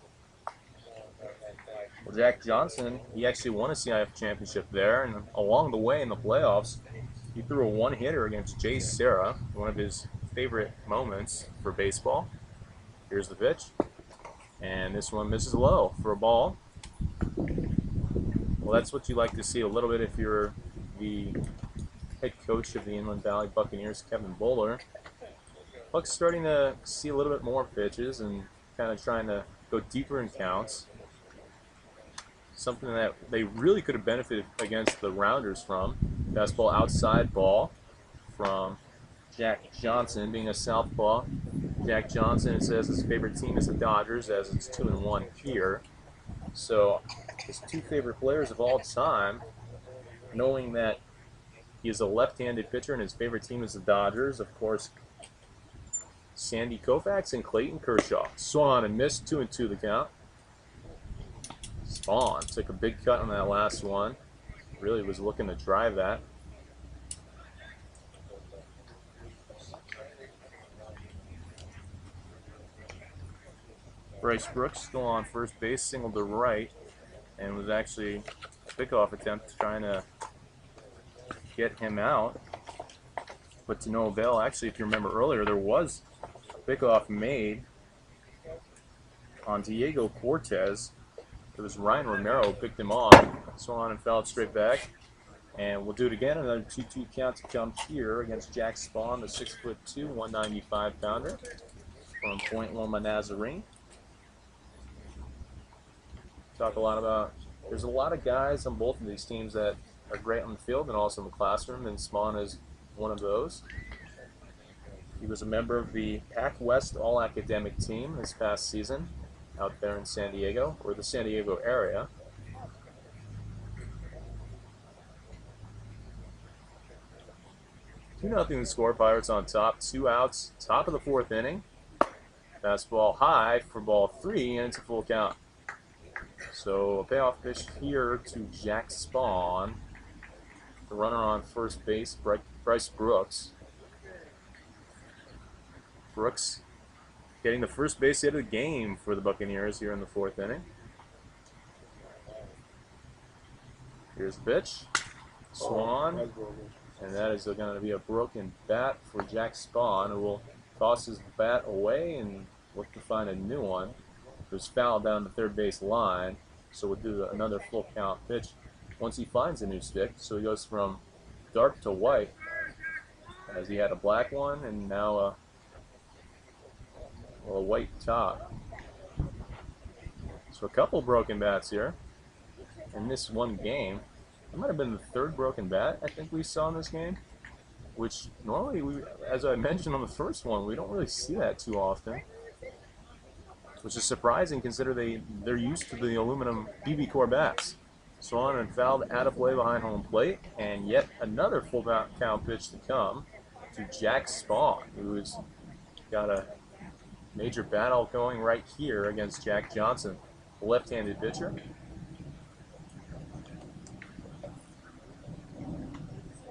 Well, Jack Johnson, he actually won a CIF championship there, and along the way in the playoffs, he threw a one-hitter against Jay Serra, one of his favorite moments for baseball. Here's the pitch, and this one misses low for a ball. Well, that's what you like to see a little bit if you're the head coach of the Inland Valley Buccaneers, Kevin Bowler. Bucks starting to see a little bit more pitches and kind of trying to go deeper in counts. Something that they really could have benefited against the Rounders from. Fastball outside ball from Jack Johnson, being a southpaw. Jack Johnson, it says his favorite team is the Dodgers, as it's 2-1 here. So his 2 favorite players of all time, knowing that he is a left-handed pitcher and his favorite team is the Dodgers, of course, Sandy Koufax and Clayton Kershaw. Swung and missed, 2-2 the count. Spawn took a big cut on that last one. Really was looking to drive that. Bryce Brooks still on first base, singled to right, and was actually a pickoff attempt trying to get him out, but to no avail. Actually, if you remember earlier, there was a pickoff made on Diego Cortez. It was Ryan Romero who picked him off, swung on and fouled straight back. And we'll do it again. Another 2-2 count to come here against Jack Spawn, the 6'2", 195-pounder from Point Loma Nazarene. Talk a lot about, there's a lot of guys on both of these teams that are great on the field and also in the classroom, and Spawn is one of those. He was a member of the Pac West All-Academic team this past season out there in San Diego, or the San Diego area. Nothing to score. Pirates on top. 2 outs. Top of the 4th inning. Fastball high for ball 3, and it's a full count. So a payoff pitch here to Jack Spawn. The runner on first base, Bryce Brooks. Brooks getting the first base hit of the game for the Buccaneers here in the 4th inning. Here's the pitch. Swung. And that is going to be a broken bat for Jack Spawn, who will toss his bat away and look to find a new one. It was fouled down the third base line, so we'll do another full count pitch once he finds a new stick. So he goes from dark to white, as he had a black one and now a white top. So a couple broken bats here in this one game. It might have been the 3rd broken bat I think we saw in this game. which normally, as I mentioned on the first one, we don't really see that too often, which is surprising considering they're used to the aluminum BB core bats. Swung and fouled out of play behind home plate, and yet another full count pitch to come to Jack Spawn, who's got a major battle going right here against Jack Johnson, left-handed pitcher.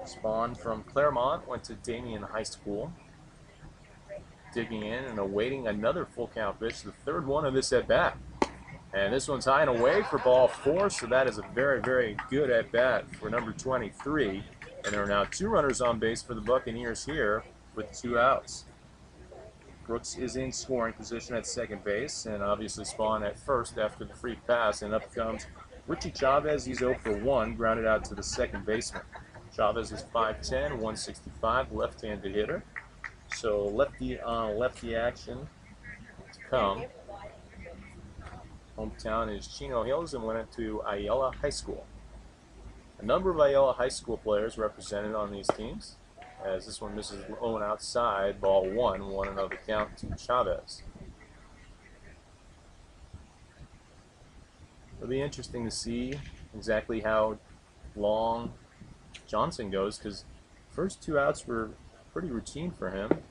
Spawn from Claremont went to Damien High School. Digging in and awaiting another full count pitch, the third one of this at-bat. And this one's high and away for ball 4, so that is a very, very good at-bat for number 23. And there are now 2 runners on base for the Buccaneers here with 2 outs. Brooks is in scoring position at second base, and obviously Spawn at first after the free pass, and up comes Richie Chavez. He's 0 for 1, grounded out to the second baseman. Chavez is 5'10", 165, left-handed hitter. So lefty on lefty action to come. Hometown is Chino Hills and went to Ayala High School. A number of Ayala High School players represented on these teams, as this one misses low and outside, ball 1, 1-0 count to Chavez. It'll be interesting to see exactly how long Johnson goes, because first 2 outs were pretty routine for him,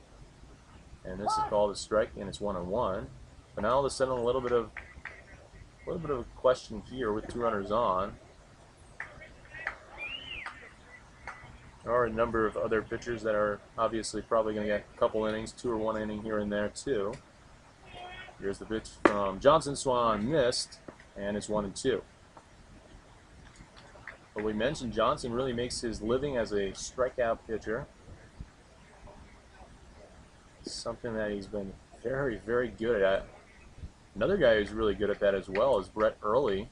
and this is called a strike, and it's 1-1. But now all of a sudden, a little bit of a question here with 2 runners on. There are a number of other pitchers that are obviously probably going to get a couple innings, 2 or 1 inning here and there too. Here's the pitch from Johnson. Swan missed, and it's 1-2. But we mentioned Johnson really makes his living as a strikeout pitcher. Something that he's been very, very good at. Another guy who's really good at that as well is Brett Early,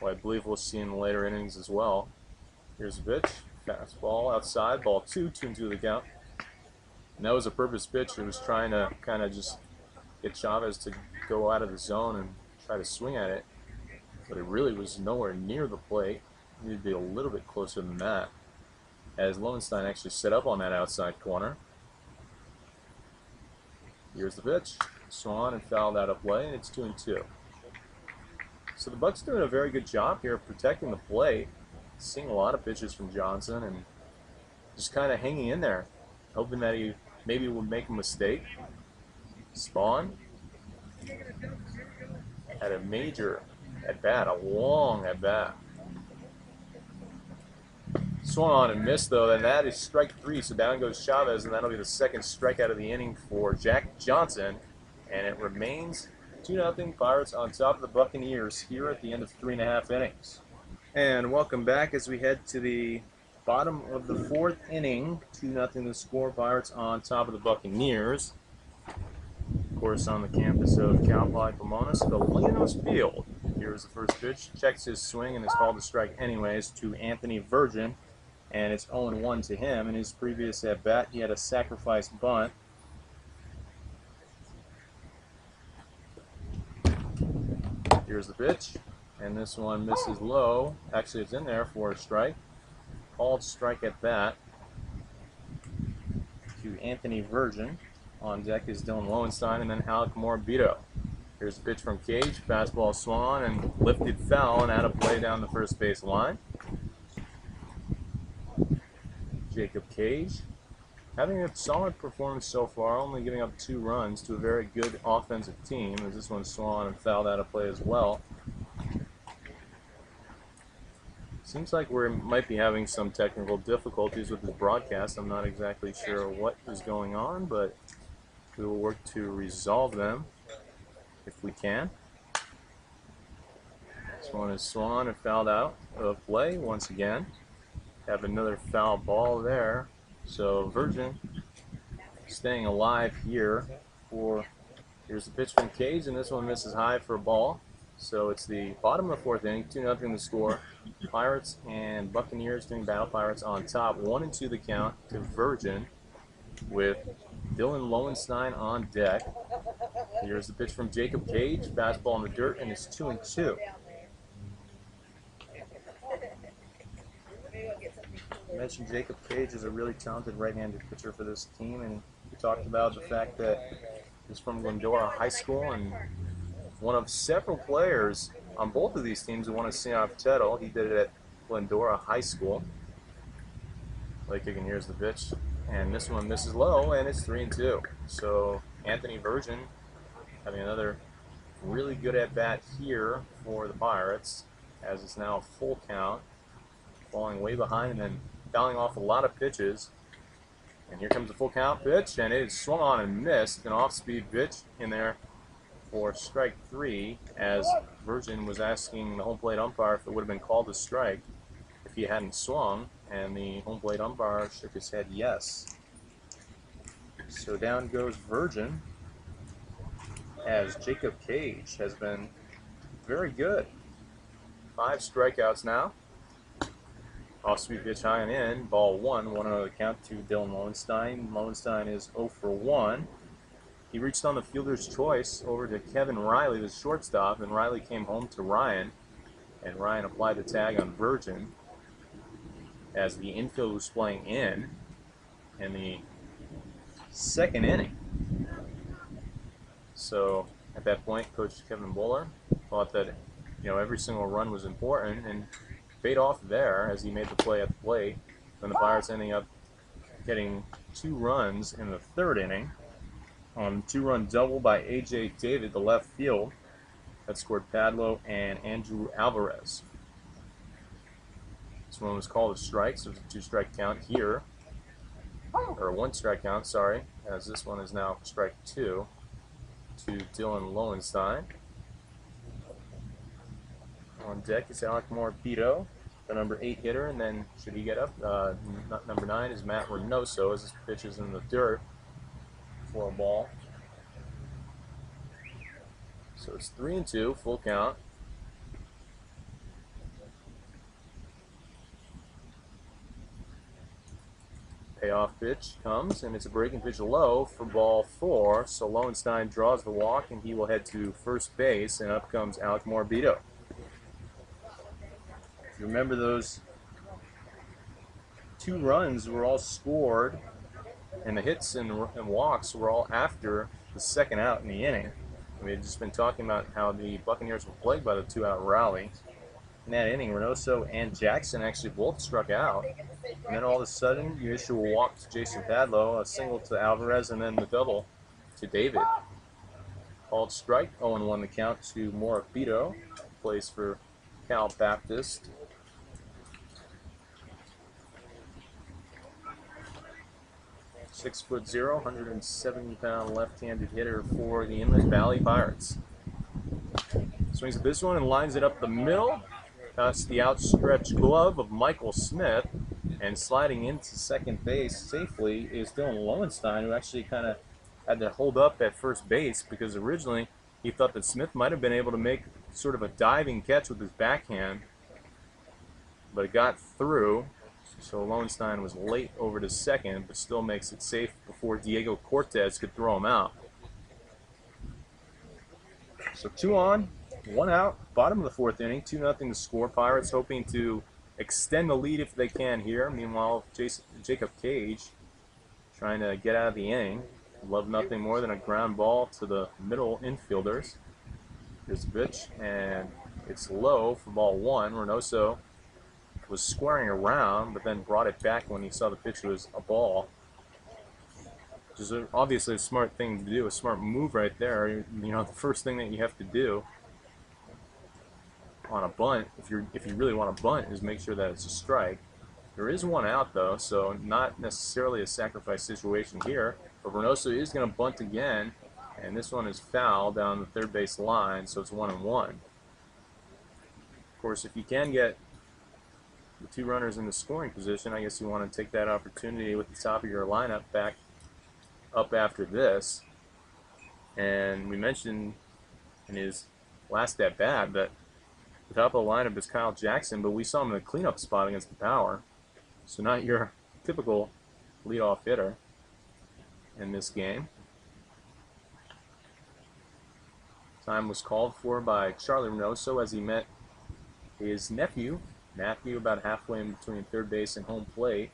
who I believe we'll see in the later innings as well. Here's the pitch. Fastball outside, ball 2, 2-2 the count. And that was a purpose pitch. It was trying to kind of just get Chavez to go out of the zone and try to swing at it. But it really was nowhere near the plate. It needed to be a little bit closer than that, as Lowenstein actually set up on that outside corner. Here's the pitch. Swan and fouled out of play, and it's 2-2. So the Bucs doing a very good job here of protecting the plate. Seeing a lot of pitches from Johnson and just kind of hanging in there, hoping that he maybe would make a mistake. Spawn had a major at-bat, a long at-bat. Swung on and missed, though, and that is strike 3, so down goes Chavez, and that'll be the second strikeout of the inning for Jack Johnson, and it remains 2-0 Pirates on top of the Buccaneers here at the end of 3.5 innings. And welcome back as we head to the bottom of the 4th inning. 2-0 the score, Pirates on top of the Buccaneers. Of course, on the campus of Cal Poly Pomona, Scalinos Field. Here's the first pitch. Checks his swing and is called a strike anyways to Anthony Virgin. And it's 0-1 to him. In his previous at-bat, he had a sacrifice bunt. Here's the pitch. And this one misses low. Actually, it's in there for a strike. Called strike at bat to Anthony Virgin. On deck is Dylan Lowenstein and then Alec Morbido. Here's the pitch from Cage. Fastball swung and lifted foul and out of play down the first base line. Jacob Cage having a solid performance so far, only giving up 2 runs to a very good offensive team, as this one swung and fouled out of play as well. Seems like we might be having some technical difficulties with this broadcast. I'm not exactly sure what is going on, but we will work to resolve them if we can. This one is swung and fouled out of play once again. Have another foul ball there. So Virgin staying alive here. Here's the pitch from Cage, and this one misses high for a ball. So it's the bottom of the 4th inning, 2-0 the score. Pirates and Buccaneers doing battle. Pirates on top, 1-2 the count to Virgin with Dylan Lowenstein on deck. Here's the pitch from Jacob Cage, fastball in the dirt, and it's 2-2. I mentioned Jacob Cage is a really talented right-handed pitcher for this team, and we talked about the fact that he's from Glendora High School and one of several players on both of these teams who won a CNF title. He did it at Glendora High School. Late kicking, here's the pitch, and this one misses low, and it's 3-2. So Anthony Virgin having another really good at bat here for the Pirates, as it's now a full count, falling way behind and then fouling off a lot of pitches. And here comes the full count pitch, and it is swung on and missed. An off-speed pitch in there for strike 3, as Virgin was asking the home plate umpire if it would have been called a strike if he hadn't swung, and the home plate umpire shook his head yes. So down goes Virgin, as Jacob Cage has been very good. 5 strikeouts now. Off-speed pitch high and in, ball 1, 1-0 count to Dylan Lowenstein. Lowenstein is 0 for 1. He reached on the fielder's choice over to Kevin Riley, the shortstop, and Riley came home to Ryan, and Ryan applied the tag on Virgin as the infield was playing in the second inning. So at that point, Coach Kevin Buller thought that every single run was important and paid off there as he made the play at the plate. Then the Pirates ending up getting 2 runs in the 3rd inning on a 2-run double by A.J. David, the left field, that scored Padlo and Andrew Alvarez. This one was called a strike, so it's a 2-strike count here, or a 1-strike count, sorry, as this one is now strike 2 to Dylan Lowenstein. On deck is Alec Morabito, the number 8 hitter, and then should he get up, number 9 is Matt Reynoso, as this pitch is in the dirt for a ball. So it's 3-2, full count. Payoff pitch comes, and it's a breaking pitch low for ball 4. So Lowenstein draws the walk, and he will head to first base, and up comes Alec Morabito. If you remember, those 2 runs were all scored, and the hits and walks were all after the 2nd out in the inning. We had just been talking about how the Buccaneers were plagued by the 2-out rally. In that inning, Reynoso and Jackson actually both struck out. And then all of a sudden, you issue a walk to Jason Padlo, a single to Alvarez, and then the double to David. Called strike, 0-1 the count to Morabito, plays for Cal Baptist. .6'0", 170-pound left-handed hitter for the Inland Valley Pirates. Swings at this one and lines it up the middle. Past the outstretched glove of Michael Smith, and sliding into second base safely is Dylan Lowenstein, who actually kind of had to hold up at first base because originally he thought that Smith might have been able to make sort of a diving catch with his backhand, but it got through. So Lowenstein was late over to second, but still makes it safe before Diego Cortez could throw him out. So 2 on, 1 out, bottom of the 4th inning, 2-0 to score. Pirates hoping to extend the lead if they can here. Meanwhile, Jacob Cage trying to get out of the inning. Love nothing more than a ground ball to the middle infielders. Here's the pitch, and it's low for ball 1. Reynoso was squaring around, but then brought it back when he saw the pitch was a ball. Which is obviously a smart thing to do, a smart move right there. The first thing that you have to do on a bunt, if you really want to bunt, is make sure that it's a strike. There is 1 out though, so not necessarily a sacrifice situation here. But Reynoso is going to bunt again, and this one is foul down the 3rd base line, so it's 1-1. Of course, if you can get the 2 runners in the scoring position, I guess you want to take that opportunity with the top of your lineup back up after this. And we mentioned in his last at bat that the top of the lineup is Kyle Jackson, but we saw him in the cleanup spot against the Power. So not your typical leadoff hitter in this game. Time was called for by Charlie Reynoso as he met his nephew, Matthew about halfway in between third base and home plate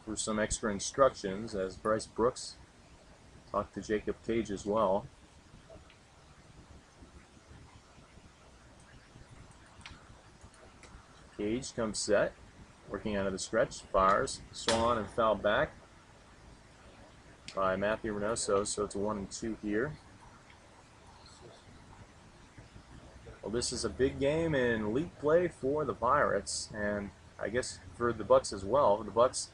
for some extra instructions as Bryce Brooks talked to Jacob Cage as well. Cage comes set, working out of the stretch, fires, swung on and fouled back by Matthew Reynoso, so it's a 1-2 here. Well, this is a big game in league play for the Pirates, and I guess for the Bucs as well. For the Bucs,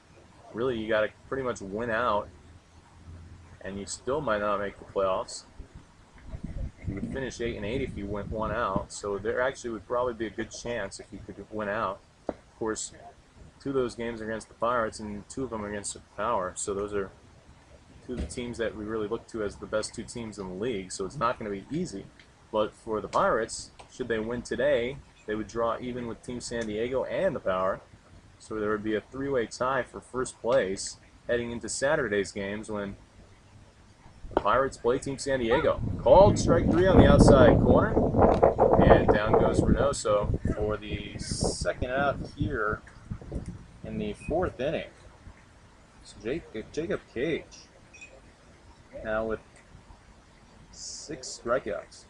really, you got to pretty much win out, and you still might not make the playoffs. You would finish 8-8 if you went one out, so there actually would probably be a good chance if you could win out. Of course, 2 of those games are against the Pirates, and 2 of them are against the Power, so those are 2 of the teams that we really look to as the best 2 teams in the league, so it's not going to be easy. But for the Pirates, should they win today, they would draw even with Team San Diego and the Power, so there would be a 3-way tie for first place heading into Saturday's games when the Pirates play Team San Diego. Called strike 3 on the outside corner, and down goes Reynoso for the second out here in the 4th inning. So Jacob Cage now with 6 strikeouts.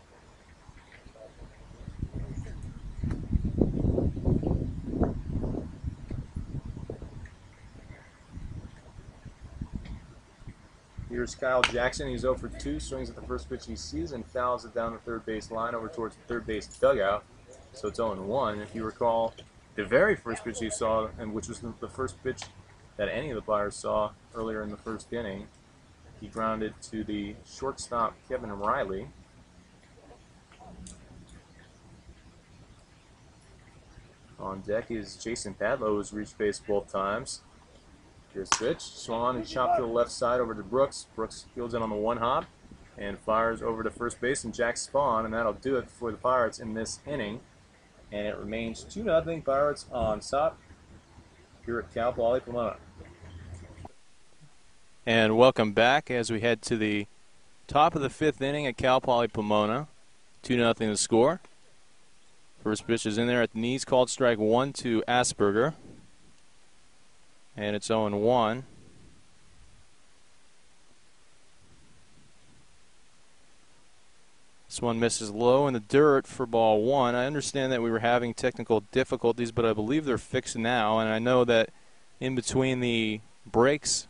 Here's Kyle Jackson. He's 0 for 2, swings at the first pitch he sees and fouls it down the third base line over towards the third base dugout. So it's 0-1. If you recall, the very first pitch you saw, and which was the first pitch that any of the Pirates saw earlier in the first inning, he grounded to the shortstop Kevin Riley. On deck is Jason Padlow, who's reached base both times. Here's the pitch, swung on and chopped to the left side over to Brooks. Brooks fields it on the 1-hop and fires over to first base and Jack Spawn, and that'll do it for the Pirates in this inning. And it remains 2-0 Pirates on top here at Cal Poly Pomona. And welcome back as we head to the top of the 5th inning at Cal Poly Pomona. 2-0 the score. First pitch is in there at the knees, called strike 1 to Asperger. And it's 0-1. This one misses low in the dirt for ball 1. I understand that we were having technical difficulties, but I believe they're fixed now. And I know that in between the breaks,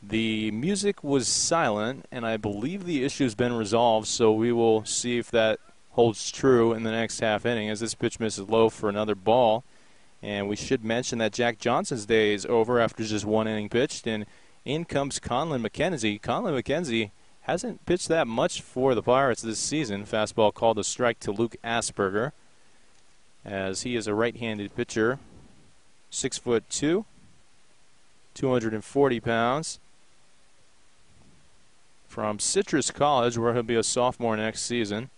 the music was silent, and I believe the issue's been resolved, so we will see if that holds true in the next half inning as this pitch misses low for another ball. And we should mention that Jack Johnson's day is over after just 1 inning pitched, and in comes Conlon McKenzie. Conlon McKenzie hasn't pitched that much for the Pirates this season. Fastball called a strike to Luke Asperger, as he is a right-handed pitcher, 6'2", 240 pounds, from Citrus College, where he'll be a sophomore next season.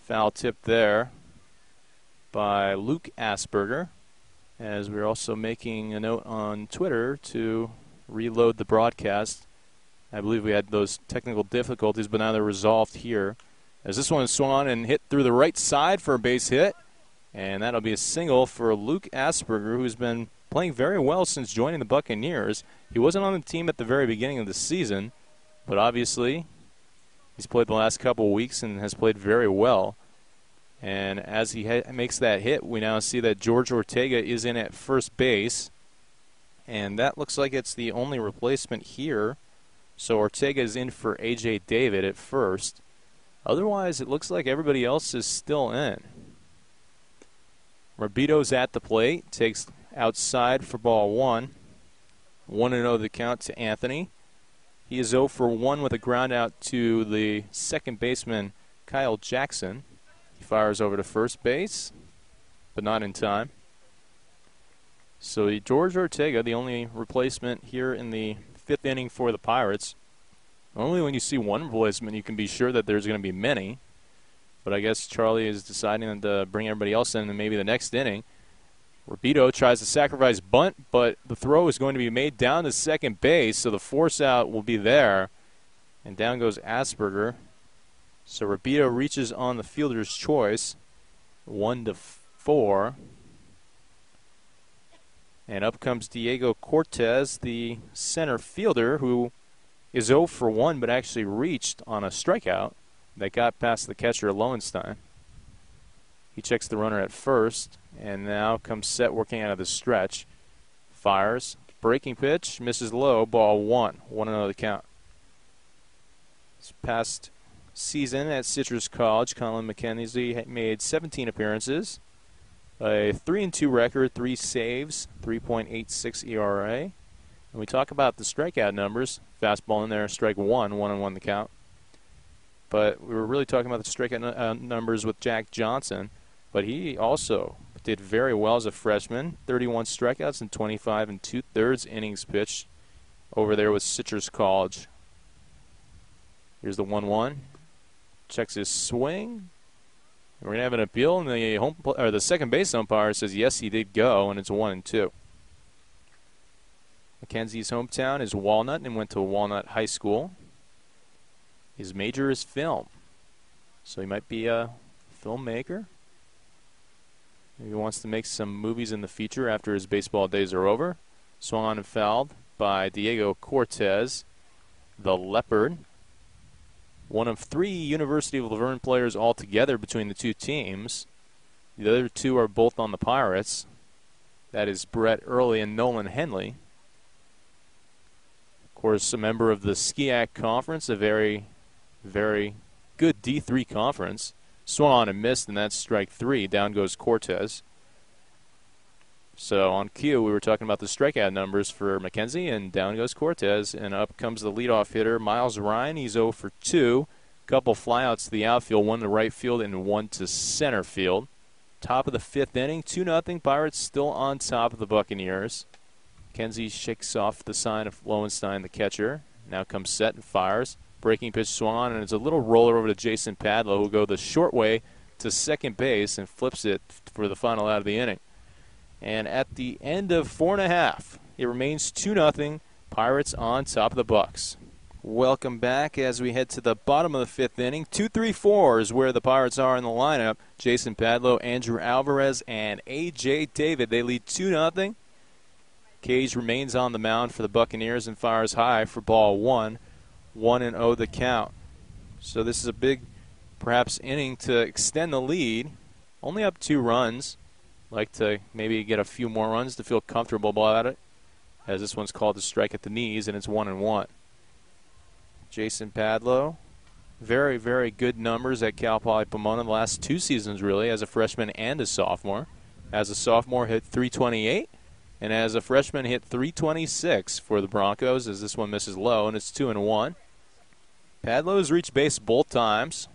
Foul tip there by Luke Asperger, as we're also making a note on Twitter to reload the broadcast. I believe we had those technical difficulties, but now they're resolved here, as this one is swung on and hit through the right side for a base hit, and that'll be a single for Luke Asperger, who's been playing very well since joining the Buccaneers. He wasn't on the team at the very beginning of the season, but obviously he's played the last couple of weeks and has played very well. And as he makes that hit, we now see that George Ortega is in at first base. And that looks like it's the only replacement here. So Ortega is in for A.J. David at first. Otherwise, it looks like everybody else is still in. Rabito's at the plate. Takes outside for ball 1. 1-0 the count to Anthony. He is 0 for 1 with a ground out to the second baseman, Kyle Jackson. He fires over to first base, but not in time. So George Ortega, the only replacement here in the 5th inning for the Pirates. Only when you see one replacement you can be sure that there's going to be many. But I guess Charlie is deciding to bring everybody else in maybe the next inning. Rabito tries to sacrifice bunt, but the throw is going to be made down to second base, so the force out will be there. And down goes Asperger. So Rabito reaches on the fielder's choice, 1-4. And up comes Diego Cortez, the center fielder, who is 0 for 1 but actually reached on a strikeout that got past the catcher Lowenstein. He checks the runner at first, and now comes set working out of the stretch. Fires. Breaking pitch. Misses low. Ball 1. 1-0 the count. This past season at Citrus College, Colin McKenzie made 17 appearances. A 3-2 record, 3 saves, 3.86 ERA. And we talk about the strikeout numbers. Fastball in there, strike 1, 1-1 the count. But we were really talking about the strikeout numbers with Jack Johnson. But he also did very well as a freshman. 31 strikeouts and 25 2/3 innings pitched over there with Citrus College. Here's the 1-1. Checks his swing. We're going to have an appeal, and the second base umpire says yes, he did go, and it's 1-2. McKenzie's hometown is Walnut, and went to Walnut High School. His major is film, so he might be a filmmaker. Maybe he wants to make some movies in the future after his baseball days are over. Swung on and fouled by Diego Cortez, the Leopard. One of 3 University of Laverne players altogether between the two teams. The other 2 are both on the Pirates. That is Brett Early and Nolan Henley. Of course, a member of the SCIAC Conference, a very, very good D3 conference. Swung on and missed, and that's strike 3. Down goes Cortez. So on cue, we were talking about the strikeout numbers for McKenzie, and down goes Cortez, and up comes the leadoff hitter, Miles Ryan. He's 0 for 2. Couple flyouts to the outfield, 1 to right field and 1 to center field. Top of the 5th inning, 2-0. Pirates still on top of the Buccaneers. McKenzie shakes off the sign of Lowenstein, the catcher. Now comes set and fires. Breaking pitch swung on, and it's a little roller over to Jason Padlow, who'll go the short way to second base and flips it for the final out of the inning. And at the end of 4.5, it remains 2-0. Pirates on top of the Bucs. Welcome back as we head to the bottom of the 5th inning. 2-3-4 is where the Pirates are in the lineup. Jason Padlow, Andrew Alvarez, and A.J. David. They lead 2-0. Cage remains on the mound for the Buccaneers and fires high for ball 1. 1-0 the count. So this is a big, perhaps, inning to extend the lead. Only up 2 runs. Like to maybe get a few more runs to feel comfortable about it, as this one's called a strike at the knees, and it's 1-1. Jason Padlow, very, very good numbers at Cal Poly Pomona the last 2 seasons, really, as a freshman and a sophomore. As a sophomore, hit .328, and as a freshman, hit .326 for the Broncos, as this one misses low, and it's 2-1. Padlow has reached base both times,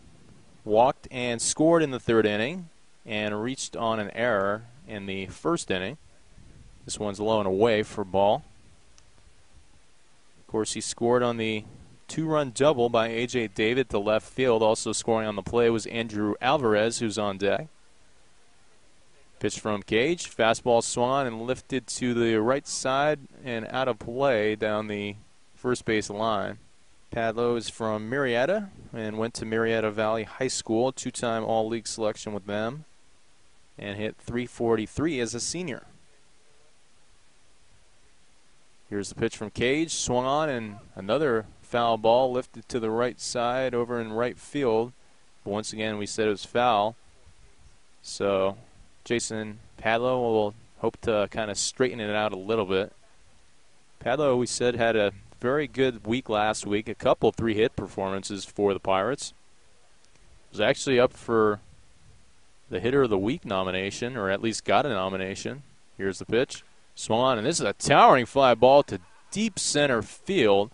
walked and scored in the 3rd inning, and reached on an error in the 1st inning. This one's low and away for ball. Of course, he scored on the 2-run double by A.J. David to left field. Also scoring on the play was Andrew Alvarez, who's on deck. Pitch from Cage. Fastball swung on and lifted to the right side and out of play down the first base line. Padlow is from Marietta and went to Marietta Valley High School, 2-time All-League selection with them, and hit .343 as a senior. Here's the pitch from Cage, swung on, and another foul ball lifted to the right side over in right field. But once again, we said it was foul. So Jason Padlow will hope to kind of straighten it out a little bit. Padlow, we said, had a very good week last week, a couple 3-hit performances for the Pirates. Was actually up for the Hitter of the Week nomination, or at least got a nomination. Here's the pitch. Swung on, and this is a towering fly ball to deep center field.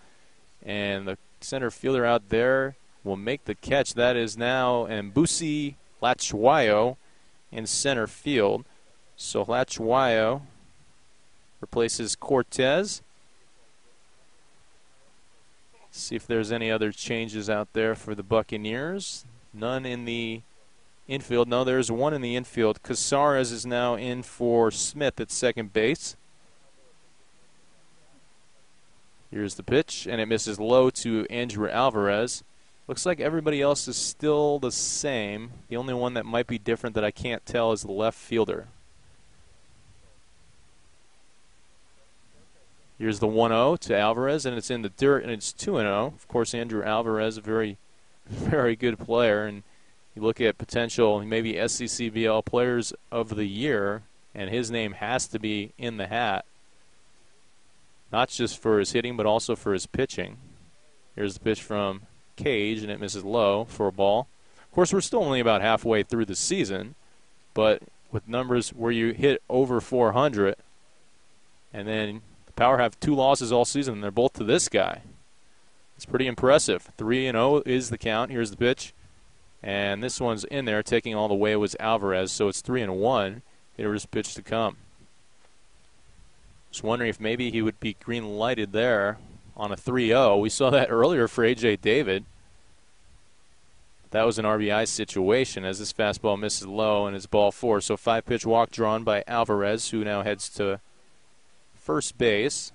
And the center fielder out there will make the catch. That is now Mbusi Lachwayo in center field. So Lachwayo replaces Cortez. See if there's any other changes out there for the Buccaneers. None in the infield. No, there's one in the infield. Casares is now in for Smith at second base. Here's the pitch, and it misses low to Andrew Alvarez. Looks like everybody else is still the same. The only one that might be different that I can't tell is the left fielder. Here's the 1-0 to Alvarez, and it's in the dirt, and it's 2-0. Of course, Andrew Alvarez, a very, very good player, and you look at potential maybe SCCBL Players of the Year, and his name has to be in the hat, not just for his hitting, but also for his pitching. Here's the pitch from Cage, and it misses low for a ball. Of course, we're still only about halfway through the season, but with numbers where you hit over 400, and then the Power have 2 losses all season, and they're both to this guy. It's pretty impressive. 3-0 is the count. Here's the pitch. And this one's in there. Taking all the way was Alvarez, so it's 3-1. Hitter's pitch to come. Just wondering if maybe he would be green-lighted there on a 3-0. We saw that earlier for A.J. David. That was an RBI situation as this fastball misses low and it's ball 4. So 5-pitch walk drawn by Alvarez, who now heads to first base.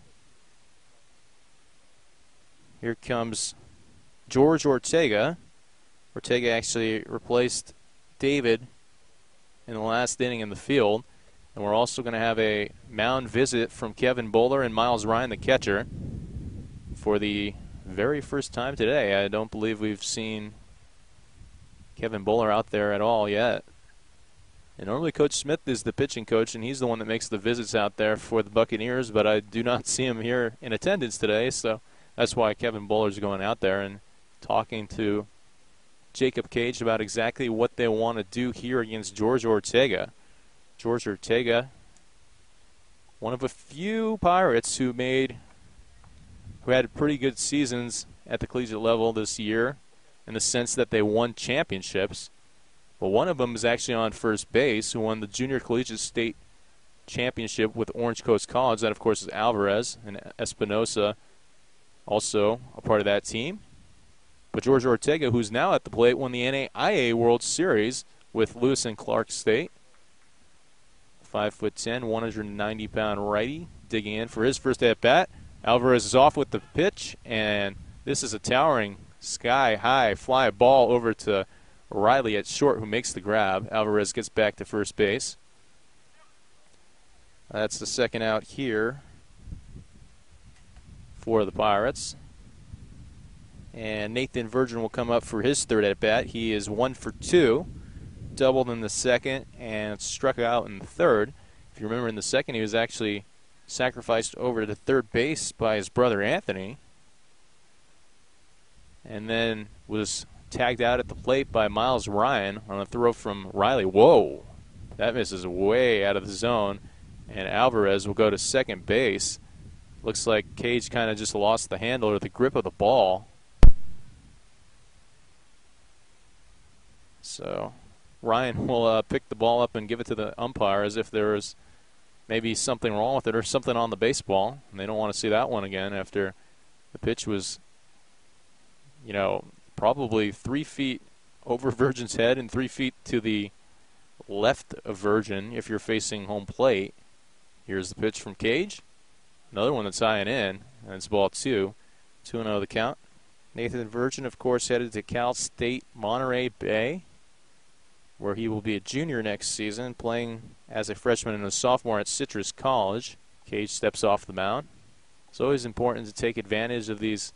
Here comes George Ortega. Ortega actually replaced David in the last inning in the field. And we're also going to have a mound visit from Kevin Bowler and Miles Ryan, the catcher, for the very first time today. I don't believe we've seen Kevin Bowler out there at all yet. And normally Coach Smith is the pitching coach, and he's the one that makes the visits out there for the Buccaneers, but I do not see him here in attendance today, so that's why Kevin Bowler's going out there and talking to Jacob Cage about exactly what they want to do here against George Ortega. George Ortega, one of a few Pirates who had pretty good seasons at the collegiate level this year in the sense that they won championships. But one of them is actually on first base, who won the Junior Collegiate State Championship with Orange Coast College. That, of course, is Alvarez, and Espinosa also a part of that team. But George Ortega, who's now at the plate, won the NAIA World Series with Lewis and Clark State. 5'10", 190-pound righty digging in for his first at-bat. Alvarez is off with the pitch, and this is a towering sky-high fly ball over to Riley at short, who makes the grab. Alvarez gets back to first base. That's the second out here for the Pirates. And Nathan Virgin will come up for his third at-bat. He is 1 for 2, doubled in the second, and struck out in the third. If you remember, in the second, he was actually sacrificed over to third base by his brother Anthony, and then was tagged out at the plate by Miles Ryan on a throw from Riley. Whoa, that misses way out of the zone, and Alvarez will go to second base. Looks like Cage kind of just lost the handle or the grip of the ball. So Ryan will pick the ball up and give it to the umpire as if there was maybe something wrong with it or something on the baseball, and they don't want to see that one again after the pitch was, probably 3 feet over Virgin's head and 3 feet to the left of Virgin if you're facing home plate. Here's the pitch from Cage. Another one that's high and in, and it's ball 2. 2-0 the count. Nathan Virgin, of course, headed to Cal State Monterey Bay, where he will be a junior next season, playing as a freshman and a sophomore at Citrus College. Cage steps off the mound. It's always important to take advantage of these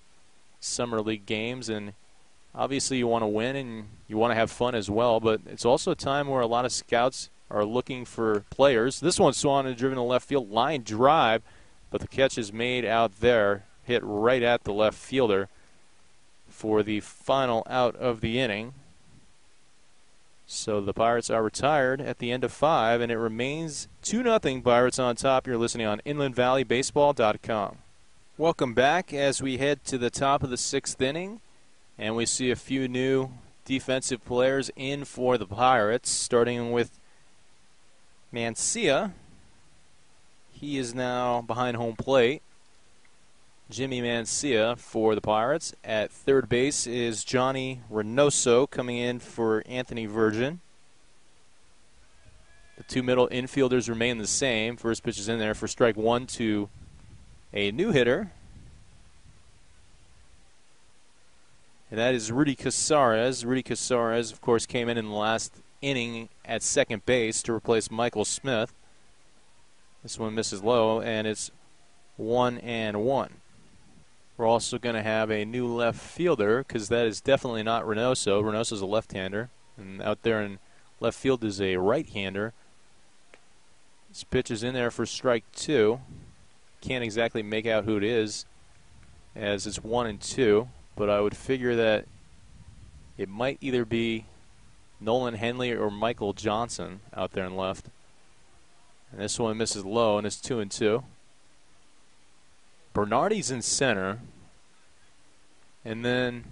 summer league games, and obviously you want to win and you want to have fun as well, but it's also a time where a lot of scouts are looking for players. This one swung and driven to left field, line drive, but the catch is made out there, hit right at the left fielder for the final out of the inning. So the Pirates are retired at the end of 5, and it remains 2-0 Pirates on top. You're listening on InlandValleyBaseball.com. Welcome back as we head to the top of the 6th inning, and we see a few new defensive players in for the Pirates, starting with Mancia. He is now behind home plate. Jimmy Mancia for the Pirates. At third base is Johnny Reynoso coming in for Anthony Virgin. The 2 middle infielders remain the same. First pitch is in there for strike 1 to a new hitter. And that is Rudy Casares. Rudy Casares, of course, came in the last inning at second base to replace Michael Smith. This one misses low, and it's 1-1. We're also going to have a new left fielder because that is definitely not Reynoso. Reynoso's a left-hander, and out there in left field is a right-hander. This pitch is in there for strike 2. Can't exactly make out who it is as it's 1-2, but I would figure that it might either be Nolan Henley or Michael Johnson out there in left. And this one misses low, and it's 2-2. Bernardi's in center. And then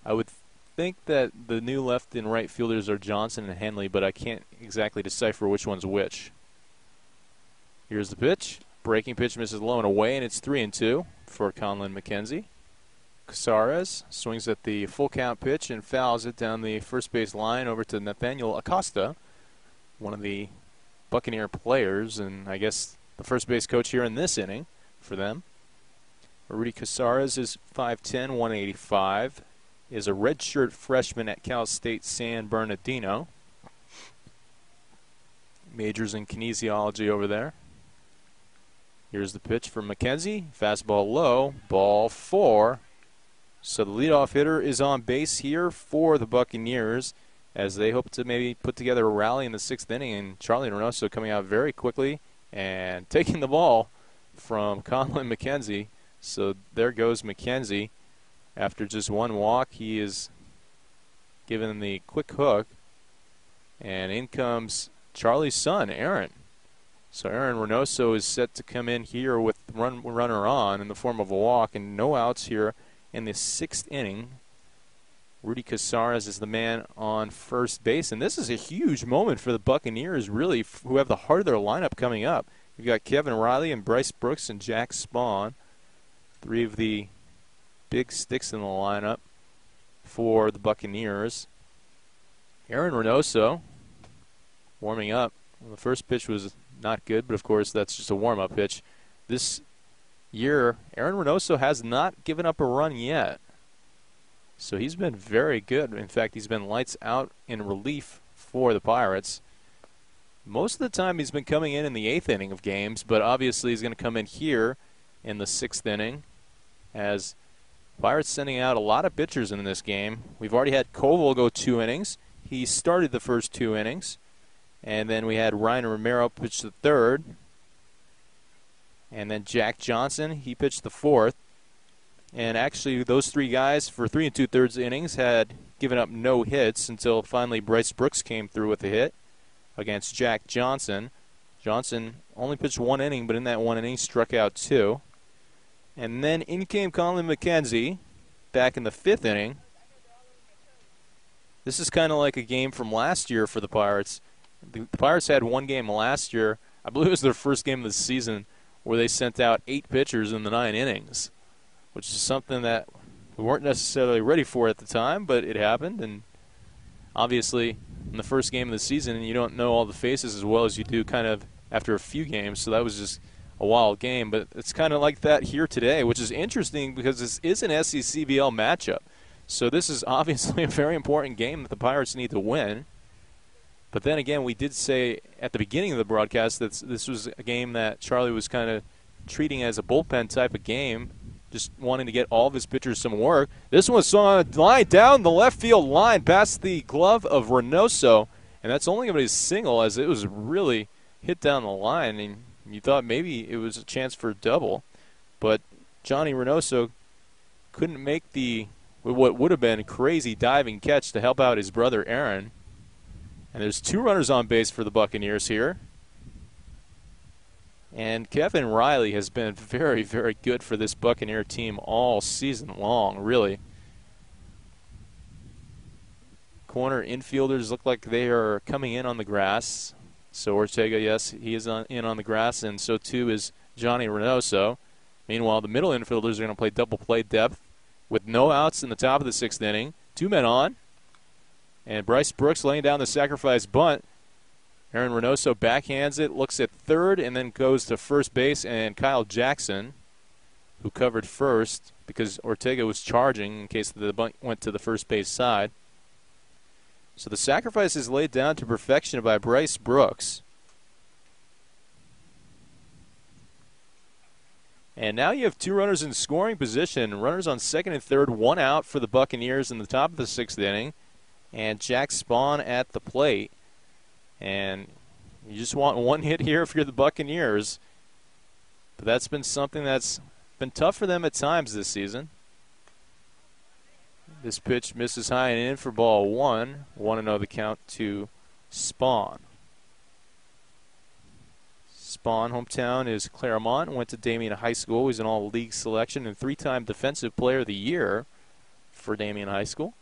I would think that the new left and right fielders are Johnson and Henley, but I can't exactly decipher which one's which. Here's the pitch. Breaking pitch misses low and away, and it's 3-2 for Conlon McKenzie. Casares swings at the full count pitch and fouls it down the first base line over to Nathaniel Acosta, one of the Buccaneer players, and I guess the first base coach here in this inning for them. Rudy Casares is 5'10", 185, is a redshirt freshman at Cal State San Bernardino. Majors in kinesiology over there. Here's the pitch for McKenzie. Fastball low, ball 4. So the leadoff hitter is on base here for the Buccaneers as they hope to maybe put together a rally in the 6th inning, and Charlie Reynoso coming out very quickly and taking the ball from Conlon McKenzie. So there goes McKenzie. After just one walk, he is given the quick hook, and in comes Charlie's son, Aaron. So Aaron Reynoso is set to come in here with runner on in the form of a walk, and no outs here in the 6th inning. Rudy Casares is the man on first base, and this is a huge moment for the Buccaneers, really, who have the heart of their lineup coming up. You've got Kevin Riley and Bryce Brooks and Jack Spawn, 3 of the big sticks in the lineup for the Buccaneers. Aaron Reynoso warming up. Well, the first pitch was not good, but of course that's just a warm-up pitch. This year, Aaron Reynoso has not given up a run yet. So he's been very good. In fact, he's been lights out in relief for the Pirates. Most of the time he's been coming in the 8th inning of games, but obviously he's going to come in here in the 6th inning as Pirates sending out a lot of pitchers in this game. We've already had Koval go 2 innings. He started the first 2 innings. And then we had Ryan Romero pitch the 3rd. And then Jack Johnson, he pitched the 4th. And actually those 3 guys for 3 2/3 innings had given up no hits until finally Bryce Brooks came through with a hit against Jack Johnson. Johnson only pitched 1 inning, but in that 1 inning struck out 2. And then in came Conlon McKenzie back in the 5th inning. This is kind of like a game from last year for the Pirates. The Pirates had one game last year, I believe it was their first game of the season, where they sent out 8 pitchers in the 9 innings, which is something that we weren't necessarily ready for at the time, but it happened. And obviously, in the first game of the season, you don't know all the faces as well as you do kind of after a few games, so that was just a wild game. But it's kind of like that here today, which is interesting because this is an SECBL matchup. So this is obviously a very important game that the Pirates need to win. But then again, we did say at the beginning of the broadcast that this was a game that Charlie was kind of treating as a bullpen type of game, just wanting to get all of his pitchers some work. This one was on a line down the left field line past the glove of Reynoso, and that's only going to be a single as it was really hit down the line, and you thought maybe it was a chance for a double. But Johnny Reynoso couldn't make what would have been a crazy diving catch to help out his brother Aaron. And there's 2 runners on base for the Buccaneers here. And Kevin Riley has been very, very good for this Buccaneer team all season long, really. Corner infielders look like they are coming in on the grass. So Ortega, yes, he is in on the grass, and so too is Johnny Reynoso. Meanwhile, the middle infielders are going to play double play depth with no outs in the top of the 6th inning. 2 men on. And Bryce Brooks laying down the sacrifice bunt. Aaron Reynoso backhands it, looks at 3rd, and then goes to first base. And Kyle Jackson, who covered first because Ortega was charging in case the bunt went to the first base side. So the sacrifice is laid down to perfection by Bryce Brooks. And now you have two runners in scoring position. Runners on second and third, one out for the Buccaneers in the top of the sixth inning. And Jack Spahn at the plate. And you just want one hit here if you're the Buccaneers. But that's been something that's been tough for them at times this season. This pitch misses high and in for ball one. 1-0 the count to Spahn. Spahn, hometown is Claremont. Went to Damien High School. He's an all-league selection and three-time Defensive Player of the Year for Damien High School.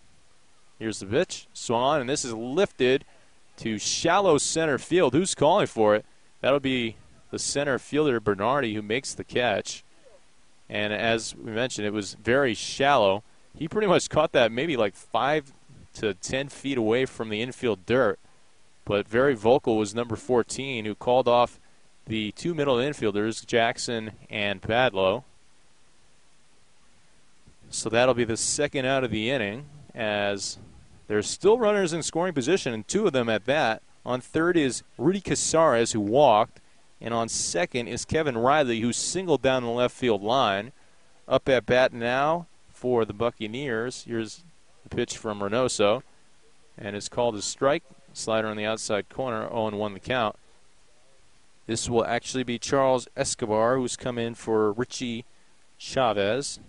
Here's the pitch. Swung on, and this is lifted to shallow center field. Who's calling for it? That'll be the center fielder, Bernardi, who makes the catch. And as we mentioned, it was very shallow. He pretty much caught that maybe like 5 to 10 feet away from the infield dirt. But very vocal was number 14, who called off the two middle infielders, Jackson and Padlow. So that'll be the second out of the inning, as there's still runners in scoring position, and two of them at that. On third is Rudy Casares, who walked, and on second is Kevin Riley, who singled down the left field line. Up at bat now for the Buccaneers. Here's the pitch from Reynoso, and it's called a strike. Slider on the outside corner, 0-1 the count. This will actually be Charles Escobar, who's come in for Richie Chavez.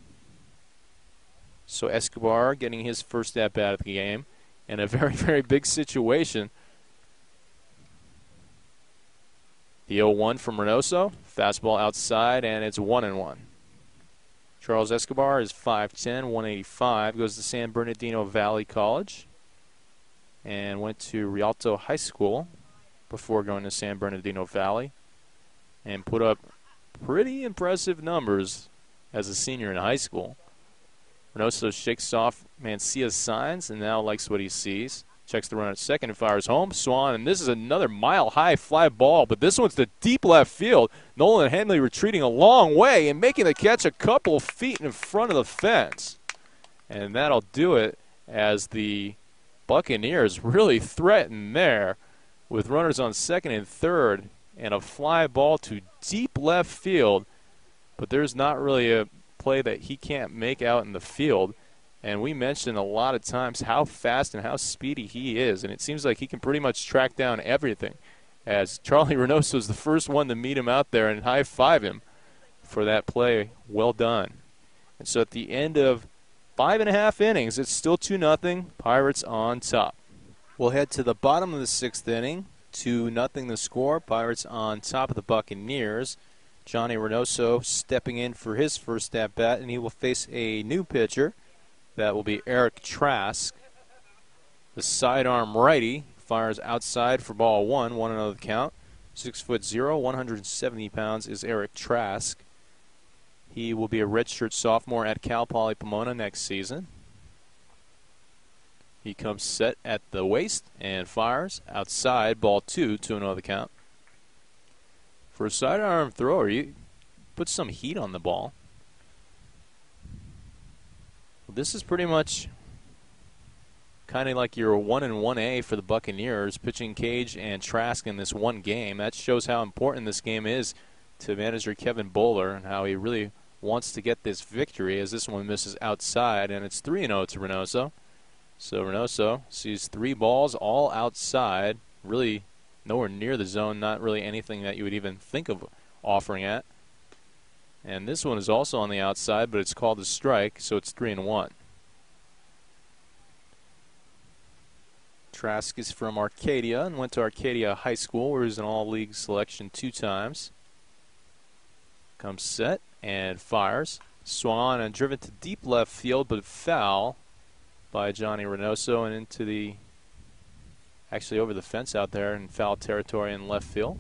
So Escobar getting his first at-bat of the game in a very, very big situation. The 0-1 from Reynoso. Fastball outside, and it's 1-1. Charles Escobar is 5'10", 185, goes to San Bernardino Valley College, and went to Rialto High School before going to San Bernardino Valley, and put up pretty impressive numbers as a senior in high school. Reynoso shakes off Mancia's signs and now likes what he sees. Checks the run at second and fires home. Swan, and this is another mile-high fly ball, but this one's to deep left field. Nolan Henley retreating a long way and making the catch a couple feet in front of the fence. And that'll do it, as the Buccaneers really threaten there with runners on second and third and a fly ball to deep left field. But there's not really a play that he can't make out in the field. And we mentioned a lot of times how fast and how speedy he is, and it seems like he can pretty much track down everything, as Charlie Reynoso is the first one to meet him out there and high-five him for that play. Well done. And so at the end of 5.5 innings, it's still 2-0, Pirates on top. We'll head to the bottom of the sixth inning. 2-0 the score, Pirates on top of the Buccaneers. Johnny Reynoso stepping in for his first at-bat, and he will face a new pitcher. That will be Eric Trask. The sidearm righty fires outside for ball one. 1-0 the count. 6'0", 170 pounds is Eric Trask. He will be a redshirt sophomore at Cal Poly Pomona next season. He comes set at the waist and fires outside, ball two. 2-0 the count. For a sidearm thrower, you put some heat on the ball. This is pretty much kind of like your 1-1A for the Buccaneers, pitching Cage and Trask in this one game. That shows how important this game is to manager Kevin Bowler and how he really wants to get this victory, as this one misses outside, and it's 3-0 to Reynoso. So Reynoso sees 3 balls all outside, really nowhere near the zone, not really anything that you would even think of offering at. And this one is also on the outside, but it's called a strike, so it's 3-1. Trask is from Arcadia and went to Arcadia High School, where he was an all-league selection 2 times. Comes set and fires. Swung on and driven to deep left field, but foul by Johnny Reynoso and into the, actually over the fence out there in foul territory in left field.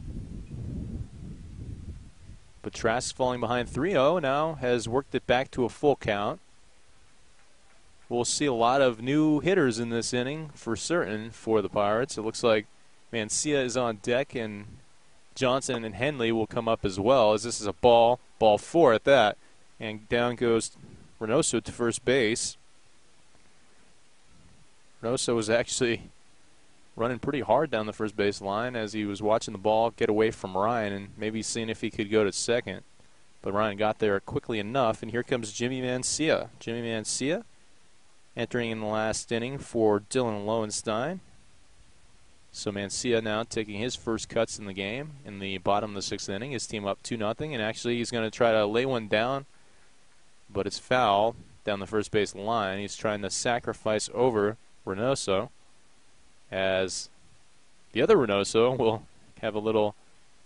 But Trask, falling behind 3-0, now has worked it back to a full count. We'll see a lot of new hitters in this inning for certain for the Pirates. It looks like Mancia is on deck, and Johnson and Henley will come up as well, as this is a ball 4 at that. And down goes Reynoso to first base. Reynoso was actually running pretty hard down the first base line as he was watching the ball get away from Ryan and maybe seeing if he could go to second. but Ryan got there quickly enough, and here comes Jimmy Mancia. Jimmy Mancia entering in the last inning for Dylan Lowenstein. So Mancia now taking his first cuts in the game in the bottom of the sixth inning. His team up 2-0, and actually he's going to try to lay one down, but it's foul down the first base line. He's trying to sacrifice over Reynoso, as the other Reynoso will have a little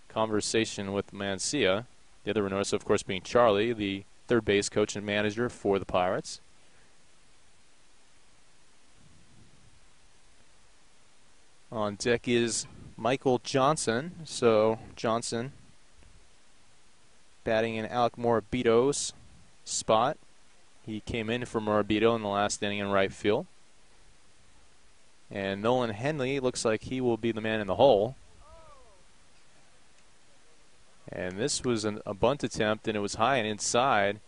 conversation with Mancia. The other Reynoso, of course, being Charlie, the third base coach and manager for the Pirates. On deck is Michael Johnson. So Johnson batting in Alec Morabito's spot. He came in for Morabito in the last inning in right field. And Nolan Henley looks like he will be the man in the hole. And this was a bunt attempt, and it was high and inside.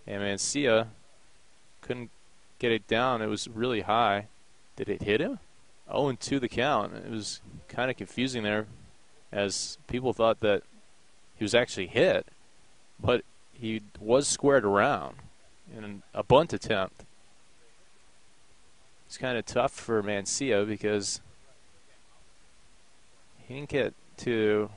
And Mancia couldn't get it down. It was really high. Did it hit him? 0-2 the count. It was kind of confusing there, as people thought that he was actually hit, but he was squared around in a bunt attempt. It's kind of tough for Mancia because he didn't get to.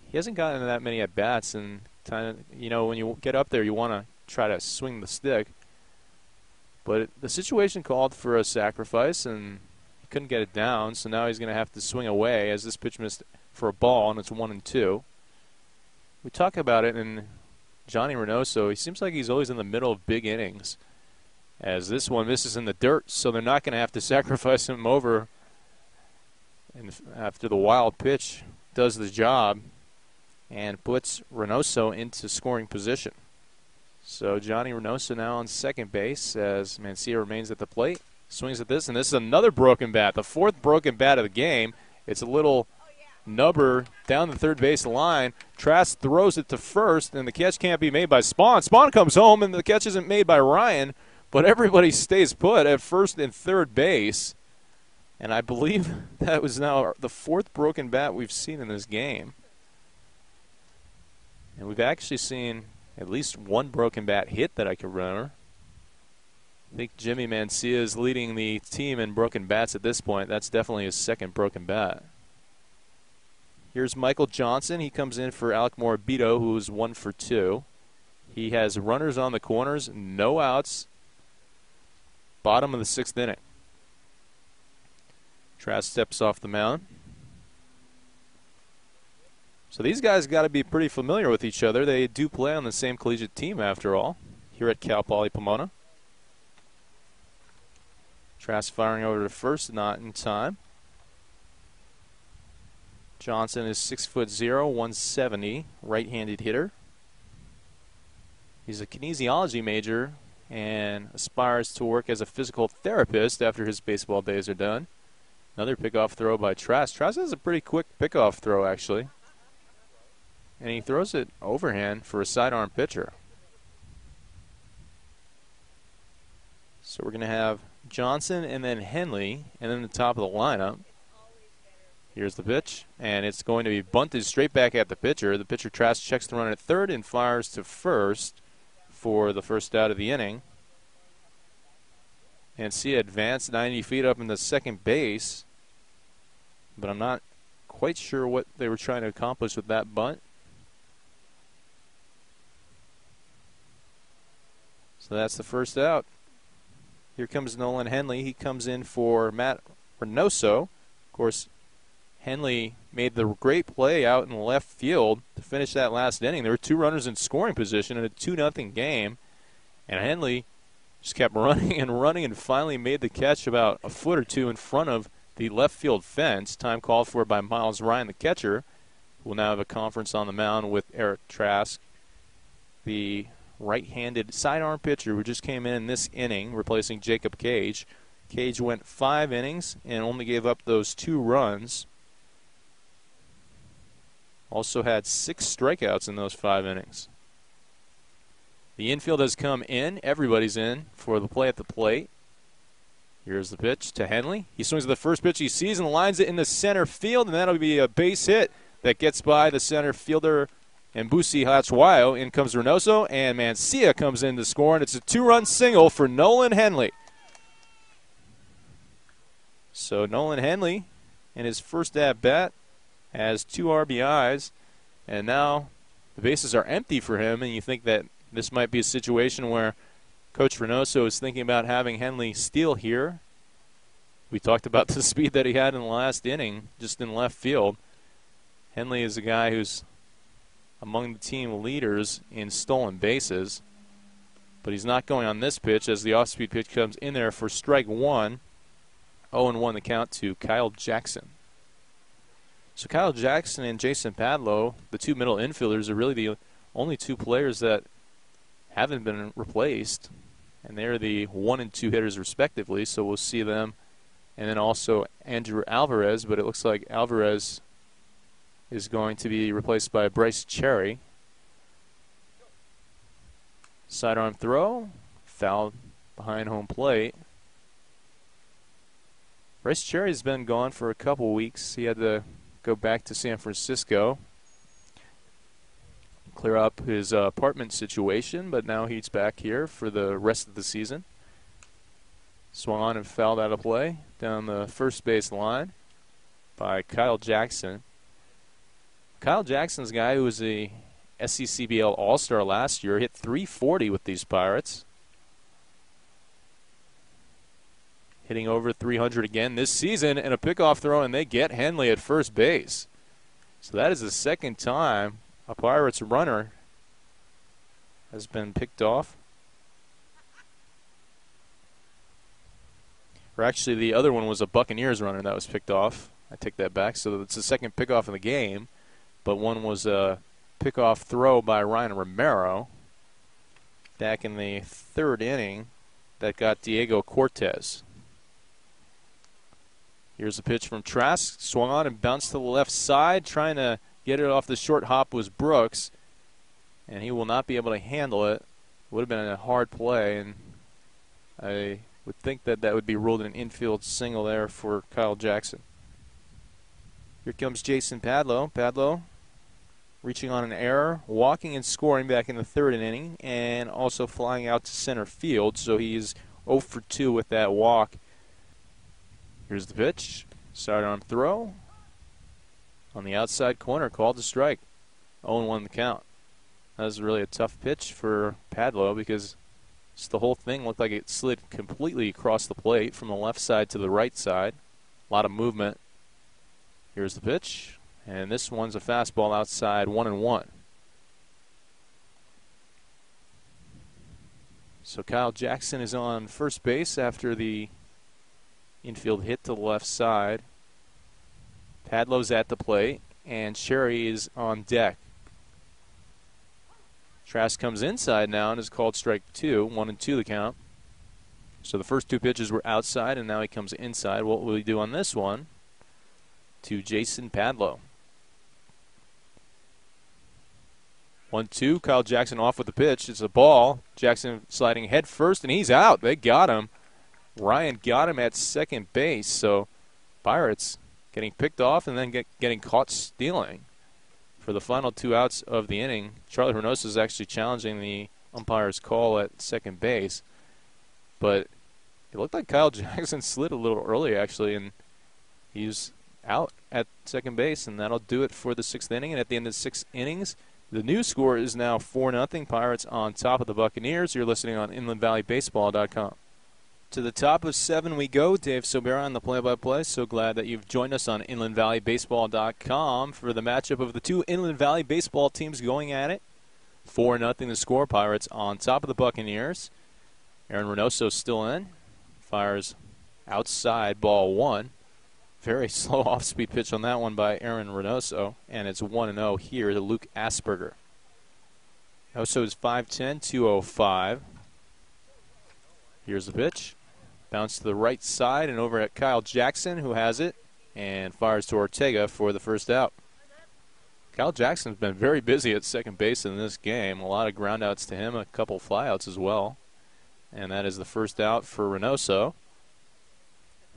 He hasn't gotten that many at bats, and when you get up there, you want to try to swing the stick. But the situation called for a sacrifice, and he couldn't get it down, so now he's going to have to swing away as this pitch missed for a ball, and it's 1-2. We talk about it, and Johnny Reynoso, he seems like he's always in the middle of big innings, as this one misses in the dirt, so they're not going to have to sacrifice him over. And after the wild pitch does the job and puts Reynoso into scoring position. So Johnny Reynoso now on second base as Mancia remains at the plate. Swings at this, and this is another broken bat, the fourth broken bat of the game. It's a little nubber down the third base line. Trask throws it to first, and the catch can't be made by Spawn. Spawn comes home, and the catch isn't made by Ryan, but everybody stays put at first and third base. And I believe that was now the fourth broken bat we've seen in this game. And we've actually seen at least one broken bat hit that I can remember. I think Jimmy Mancia is leading the team in broken bats at this point. That's definitely his second broken bat. Here's Michael Johnson. He comes in for Alec Morabito, who is 1 for 2. He has runners on the corners, no outs. Bottom of the sixth inning. Trask steps off the mound. So these guys got to be pretty familiar with each other. They do play on the same collegiate team, after all, here at Cal Poly Pomona. Trask firing over to first, not in time. Johnson is 6'0", 170, right-handed hitter. He's a kinesiology major and aspires to work as a physical therapist after his baseball days are done. Another pickoff throw by Trask. Trask has a pretty quick pickoff throw, actually. And he throws it overhand for a sidearm pitcher. So we're going to have Johnson and then Henley, and then the top of the lineup. Here's the pitch, and it's going to be bunted straight back at the pitcher. The pitcher Trask checks the run at third and fires to first for the first out of the inning. And see advanced 90 feet up into second base, but I'm not quite sure what they were trying to accomplish with that bunt. So that's the first out. Here comes Nolan Henley. He comes in for Matt Reynoso. Of course, Henley made the great play out in left field to finish that last inning. There were two runners in scoring position in a 2-0 game. And Henley just kept running and finally made the catch about a foot or two in front of the left field fence. Time called for by Miles Ryan, the catcher. We'll now have a conference on the mound with Eric Trask, the right-handed sidearm pitcher who just came in this inning, replacing Jacob Cage. Cage went 5 innings and only gave up those 2 runs. Also had 6 strikeouts in those 5 innings. The infield has come in. Everybody's in for the play at the plate. Here's the pitch to Henley. He swings at the first pitch he sees and lines it into center field, and that'll be a base hit that gets by the center fielder and Busi Hatswayo. In comes Reynoso, and Mancia comes in to score, and it's a 2-run single for Nolan Henley. So Nolan Henley, in his first at-bat, has 2 RBIs, and now the bases are empty for him, and you think that this might be a situation where Coach Reynoso is thinking about having Henley steal here. We talked about the speed that he had in the last inning, just in left field. Henley is a guy who's among the team leaders in stolen bases, but he's not going on this pitch as the off-speed pitch comes in there for strike 1. 0-1 the count to Kyle Jackson. So Kyle Jackson and Jason Padlow, the 2 middle infielders, are really the only 2 players that haven't been replaced, and they're the 1 and 2 hitters respectively, so we'll see them. And then also Andrew Alvarez, but it looks like Alvarez is going to be replaced by Bryce Cherry. Sidearm throw, foul behind home plate. Bryce Cherry's been gone for a couple weeks. He had to go back to San Francisco, clear up his apartment situation, but now he's back here for the rest of the season. Swung on and fouled out of play down the first base line by Kyle Jackson. Kyle Jackson's a guy who was a SCCBL All-Star last year, hit .340 with these Pirates. Hitting over .300 again this season, and a pickoff throw, and they get Henley at first base. So that is the second time a Pirates runner has been picked off. Or actually, the other one was a Buccaneers runner that was picked off. I take that back. So it's the second pickoff in the game, but one was a pickoff throw by Ryan Romero back in the 3rd inning that got Diego Cortez. Here's a pitch from Trask. Swung on and bounced to the left side. Trying to get it off the short hop was Brooks, and he will not be able to handle it. Would have been a hard play, and I would think that that would be ruled an infield single there for Kyle Jackson. Here comes Jason Padlow. Padlow reaching on an error, walking and scoring back in the 3rd inning, and also flying out to center field. So he's 0 for 2 with that walk. Here's the pitch. Sidearm throw. On the outside corner, called to strike. 0-1 the count. That was really a tough pitch for Padlow because just the whole thing looked like it slid completely across the plate from the left side to the right side. A lot of movement. Here's the pitch. And this one's a fastball outside, 1-1. So Kyle Jackson is on first base after the infield hit to the left side. Padlow's at the plate, and Cherry is on deck. Trask comes inside now and is called strike 2, 1-2 the count. So the first 2 pitches were outside, and now he comes inside. What will he do on this one? To Jason Padlow. 1-2, Kyle Jackson off with the pitch. It's a ball. Jackson sliding head first, and he's out. They got him. Ryan got him at second base, so Pirates getting picked off and then getting caught stealing for the final 2 outs of the inning. Charlie Reynoso is actually challenging the umpire's call at second base, but it looked like Kyle Jackson slid a little early, actually, and he's out at second base, and that'll do it for the 6th inning. And at the end of the 6 innings, the new score is now 4-0. Pirates on top of the Buccaneers. You're listening on InlandValleyBaseball.com. To the top of 7 we go. Dave Sobera on the play-by-play. So glad that you've joined us on InlandValleyBaseball.com for the matchup of the 2 Inland Valley baseball teams going at it. 4-0 the score. Pirates on top of the Buccaneers. Aaron Reynoso still in. Fires outside, ball 1. Very slow off-speed pitch on that one by Aaron Reynoso. And it's 1-0 here to Luke Asperger. Reynoso is 5'10", 205. Here's the pitch. Bounce to the right side and over at Kyle Jackson, who has it, and fires to Ortega for the first out. Kyle Jackson's been very busy at second base in this game. A lot of groundouts to him, a couple flyouts as well. And that is the first out for Reynoso,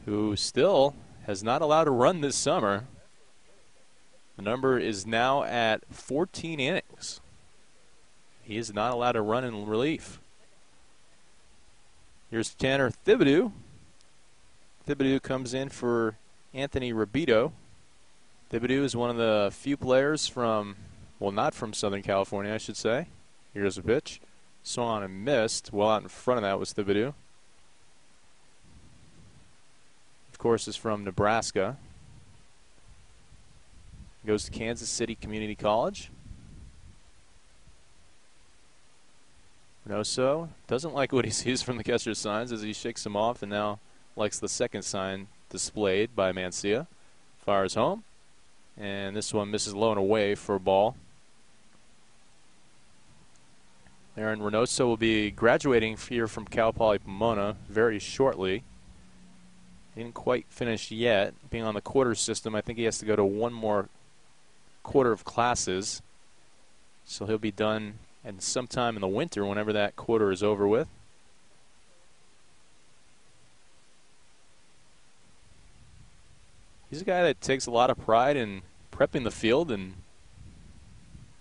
who still has not allowed a run this summer. The number is now at 14 innings. He is not allowed to run in relief. Here's Tanner Thibodeau. Thibodeau comes in for Anthony Rabito. Thibodeau is one of the few players from, well, not from Southern California, I should say. Here's a pitch. Swung on and missed. Well out in front of that was Thibodeau. Of course, is from Nebraska. Goes to Kansas City Community College. Reynoso doesn't like what he sees from the catcher's signs as he shakes him off and now likes the second sign displayed by Mancia. Fires home. And this one misses low and away for a ball. Aaron Reynoso will be graduating here from Cal Poly Pomona very shortly. He didn't quite finish yet. Being on the quarter system, I think he has to go to one more quarter of classes. So he'll be done and sometime in the winter whenever that quarter is over with. He's a guy that takes a lot of pride in prepping the field and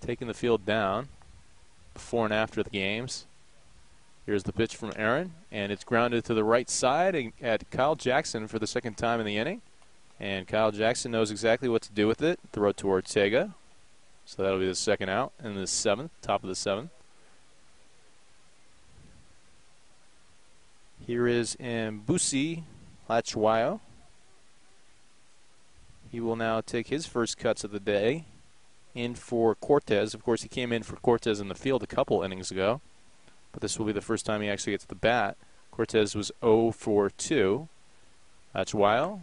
taking the field down before and after the games. Here's the pitch from Aaron, and it's grounded to the right side at Kyle Jackson for the second time in the inning. And Kyle Jackson knows exactly what to do with it. Throw it to Ortega. So that'll be the second out in the seventh, top of the seventh. Here is Mbusi Lachuayo. He will now take his first cuts of the day in for Cortez. Of course, he came in for Cortez in the field a couple innings ago, but this will be the first time he actually gets the bat. Cortez was 0 for 2. Lachuayo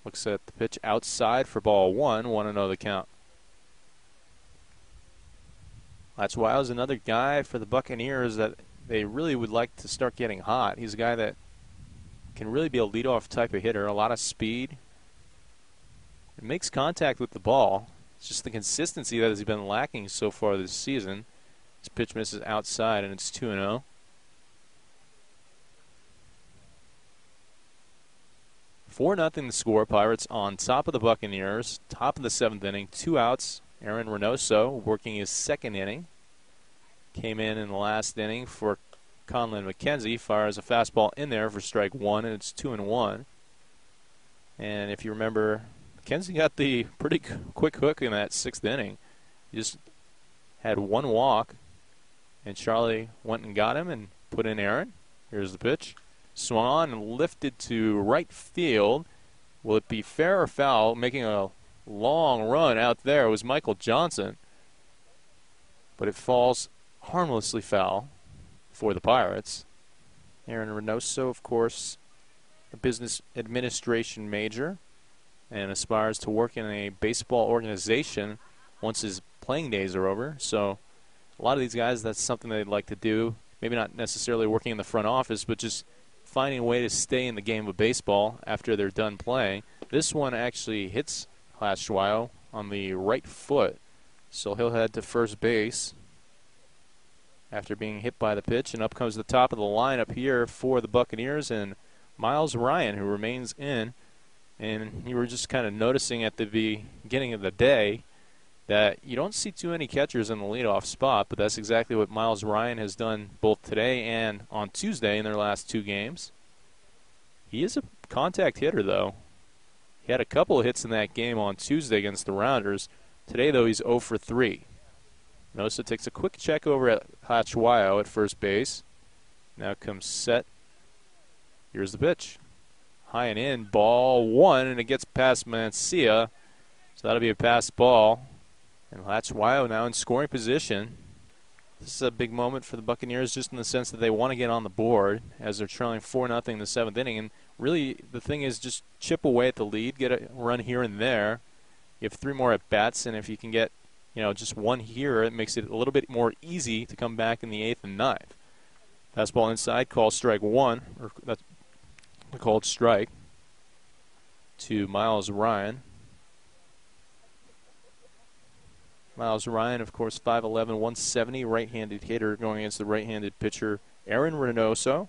looks at the pitch outside for ball 1, 1-0 the count. Lachuayo is another guy for the Buccaneers that they really would like to start getting hot. He's a guy that can really be a leadoff type of hitter, a lot of speed. It makes contact with the ball. It's just the consistency that has been lacking so far this season. His pitch misses outside, and it's 2-0. Four nothing the score. Pirates on top of the Buccaneers. Top of the seventh inning. 2 outs. Aaron Reynoso working his second inning. Came in the last inning for Conlon McKenzie. Fires a fastball in there for strike 1, and it's 2-1. And if you remember, McKenzie got the pretty quick hook in that sixth inning. He just had one walk, and Charlie went and got him and put in Aaron. Here's the pitch. Swung on and lifted to right field. Will it be fair or foul? Making a long run out there was Michael Johnson. But it falls harmlessly foul for the Pirates. Aaron Reynoso, of course, a business administration major, and aspires to work in a baseball organization once his playing days are over. So a lot of these guys, that's something they'd like to do. Maybe not necessarily working in the front office, but just finding a way to stay in the game of baseball after they're done playing. This one actually hits Lachuayo on the right foot, so he'll head to first base after being hit by the pitch. And up comes the top of the lineup here for the Buccaneers, and Miles Ryan, who remains in. And you were just kind of noticing at the beginning of the day that you don't see too many catchers in the leadoff spot, but that's exactly what Miles Ryan has done both today and on Tuesday in their last 2 games. He is a contact hitter, though. He had a couple of hits in that game on Tuesday against the Rounders. Today, though, he's 0 for 3. Nosa takes a quick check over at Lachuayo at first base. Now comes set. Here's the pitch. High and in, ball 1, and it gets past Mancia. So that'll be a pass ball. And Lachuayo now in scoring position. This is a big moment for the Buccaneers just in the sense that they want to get on the board as they're trailing 4-0 in the 7th inning. And really the thing is just chip away at the lead, get a run here and there. You have 3 more at-bats, and if you can get just one here, it makes it a little bit more easy to come back in the 8th and 9th. Fastball inside, called strike 1, or that's a called strike to Miles Ryan. Miles Ryan, of course, 5'11", 170, right-handed hitter going against the right-handed pitcher Aaron Reynoso.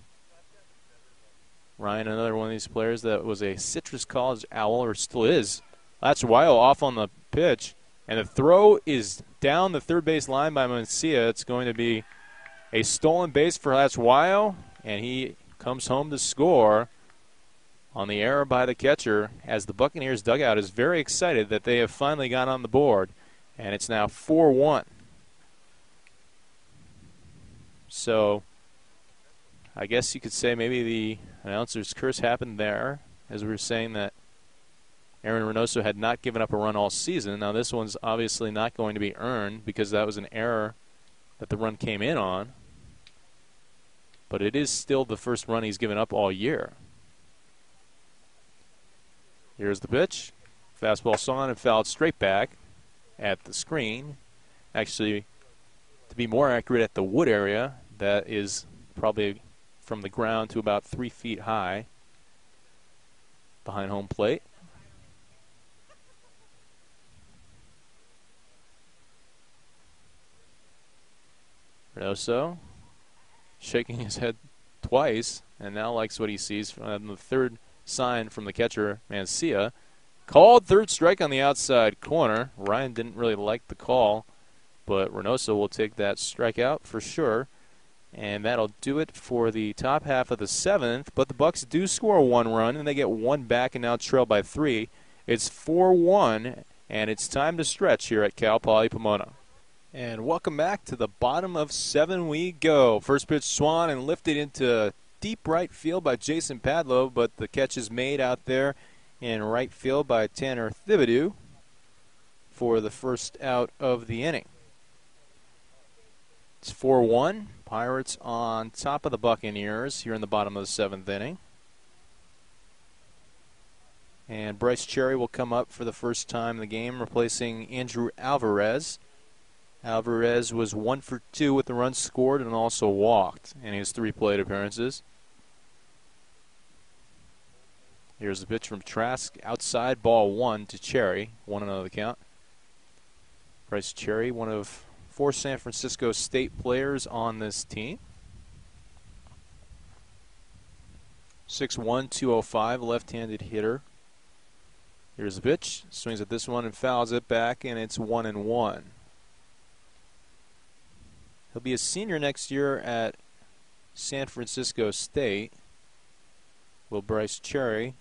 Ryan, another one of these players that was a Citrus College Owl, or still is. Lachuayo off on the pitch. And the throw is down the third base line by Mencia. It's going to be a stolen base for Latchwile, and he comes home to score on the error by the catcher, as the Buccaneers dugout is very excited that they have finally got on the board. And it's now 4-1. So I guess you could say maybe the announcer's curse happened there, as we were saying that Aaron Reynoso had not given up a run all season. Now this one's obviously not going to be earned because that was an error that the run came in on. But it is still the first run he's given up all year. Here's the pitch. Fastball swung and fouled straight back at the screen. Actually, to be more accurate, at the wood area. That is probably from the ground to about 3 feet high behind home plate. Reynoso shaking his head twice and now likes what he sees from the third sign from the catcher, Mencia. Called third strike on the outside corner. Ryan didn't really like the call, but Reynoso will take that strikeout for sure. And that'll do it for the top half of the seventh. But the Bucks do score 1 run, and they get 1 back and now trail by 3. It's 4-1, and it's time to stretch here at Cal Poly Pomona. And welcome back. To the bottom of 7 we go. First pitch swung and lifted into deep right field by Jason Padlow, but the catch is made out there in right field by Tanner Thibodeau for the first out of the inning. It's 4-1. Pirates on top of the Buccaneers here in the bottom of the 7th inning. And Bryce Cherry will come up for the first time in the game, replacing Andrew Alvarez. Alvarez was 1 for 2 with the runs scored and also walked in his 3 plate appearances. Here's the pitch from Trask. Outside, ball 1 to Cherry. 1-0 the count. Bryce Cherry, one of 4 San Francisco State players on this team. 6'1", 205, left-handed hitter. Here's the pitch. Swings at this one and fouls it back, and it's 1-1. He'll be a senior next year at San Francisco State, will Bryce Cherry.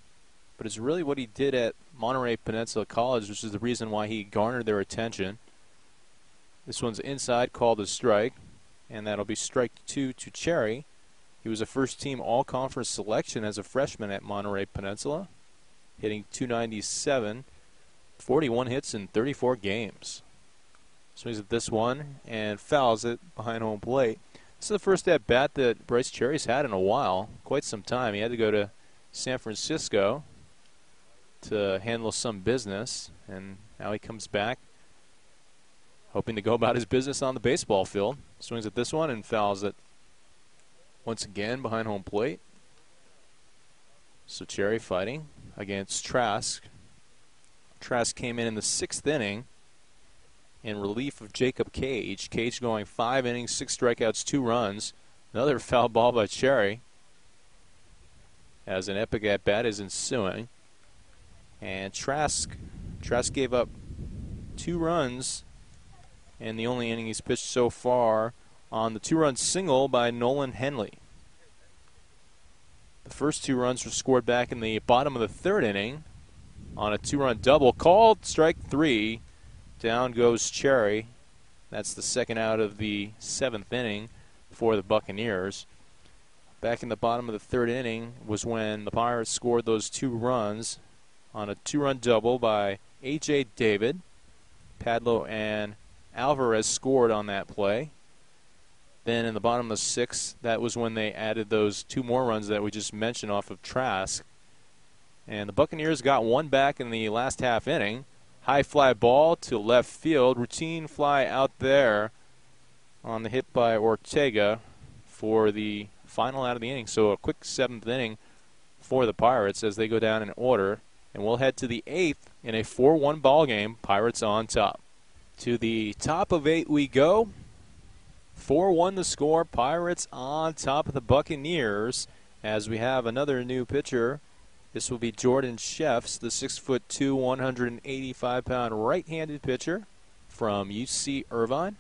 But it's really what he did at Monterey Peninsula College, which is the reason why he garnered their attention. This one's inside, called a strike, and that'll be strike 2 to Cherry. He was a first-team all-conference selection as a freshman at Monterey Peninsula, hitting .297, 41 hits in 34 games. Swings at this one and fouls it behind home plate. This is the first at-bat that Bryce Cherry's had in a while, quite some time. He had to go to San Francisco to handle some business, and now he comes back hoping to go about his business on the baseball field. Swings at this one and fouls it once again behind home plate. So Cherry fighting against Trask. Trask came in the 6th inning in relief of Jacob Cage. Cage going 5 innings, 6 strikeouts, 2 runs. Another foul ball by Cherry as an epic at-bat is ensuing. And Trask gave up 2 runs in the only inning he's pitched so far on the 2-run single by Nolan Henley. The first 2 runs were scored back in the bottom of the 3rd inning on a 2-run double. Called strike 3. Down goes Cherry. That's the 2nd out of the 7th inning for the Buccaneers. Back in the bottom of the 3rd inning was when the Pirates scored those 2 runs on a 2-run double by A.J. David. Padlow and Alvarez scored on that play. Then in the bottom of the 6th, that was when they added those 2 more runs that we just mentioned off of Trask. And the Buccaneers got 1 back in the last half inning. High fly ball to left field. Routine fly out there on the hit by Ortega for the final out of the inning. So a quick 7th inning for the Pirates as they go down in order. And we'll head to the 8th in a 4-1 ball game. Pirates on top. To the top of 8 we go. 4-1 the score. Pirates on top of the Buccaneers as we have another new pitcher This will be Jordan Sheffs, the 6'2", 185-pound right-handed pitcher from UC Irvine.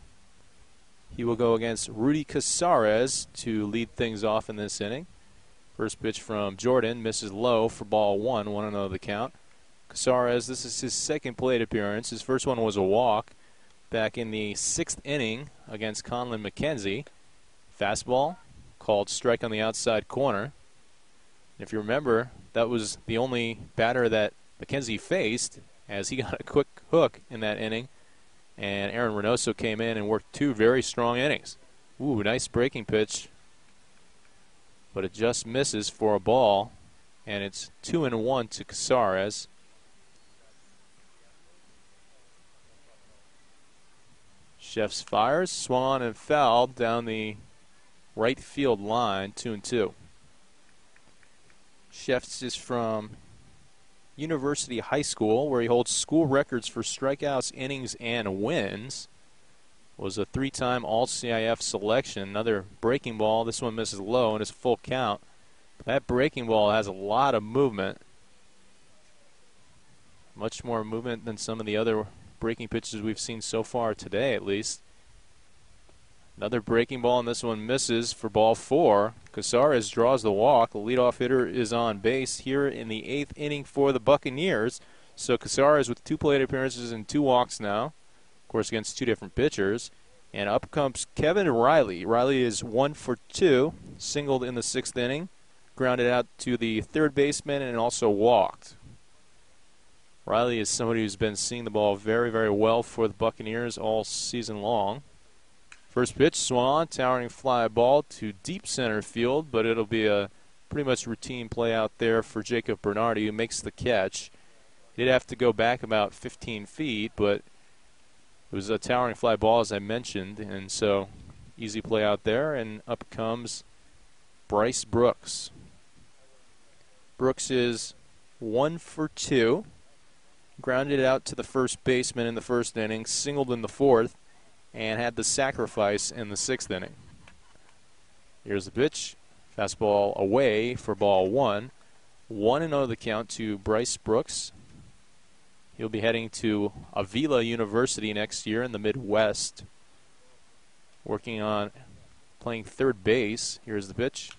He will go against Rudy Casares to lead things off in this inning. First pitch from Jordan misses low for ball 1, 1-0 the count. Casares, this is his second plate appearance. His first one was a walk back in the 6th inning against Conlon McKenzie. Fastball called strike on the outside corner. If you remember, that was the only batter that McKenzie faced, as he got a quick hook in that inning. And Aaron Reynoso came in and worked 2 very strong innings. Ooh, nice breaking pitch. But it just misses for a ball. And it's 2-1 to Casares. Sheffs fires, swung on and fouled down the right field line, 2-2. Sheffs is from University High School, where he holds school records for strikeouts, innings, and wins. Was a 3-time All-CIF selection. Another breaking ball. This one misses low and it's a full count. That breaking ball has a lot of movement. Much more movement than some of the other breaking pitches we've seen so far today, at least. Another breaking ball, and this one misses for ball 4. Casares draws the walk. The leadoff hitter is on base here in the 8th inning for the Buccaneers. So Casares with 2 plate appearances and 2 walks now. Of course, against 2 different pitchers. And up comes Kevin Riley. Riley is 1 for 2, singled in the 6th inning, grounded out to the third baseman, and also walked. Riley is somebody who's been seeing the ball very, very well for the Buccaneers all season long. First pitch, swung on, towering fly ball to deep center field, but it'll be a pretty much routine play out there for Jacob Bernardi, who makes the catch. He did have to go back about 15 feet, but it was a towering fly ball, as I mentioned, and so easy play out there, and up comes Bryce Brooks. Brooks is 1 for 2. Grounded out to the first baseman in the 1st inning, singled in the 4th, and had the sacrifice in the 6th inning. Here's the pitch. Fastball away for ball 1. 1-0 the count to Bryce Brooks. He'll be heading to Avila University next year in the Midwest, working on playing third base. Here's the pitch.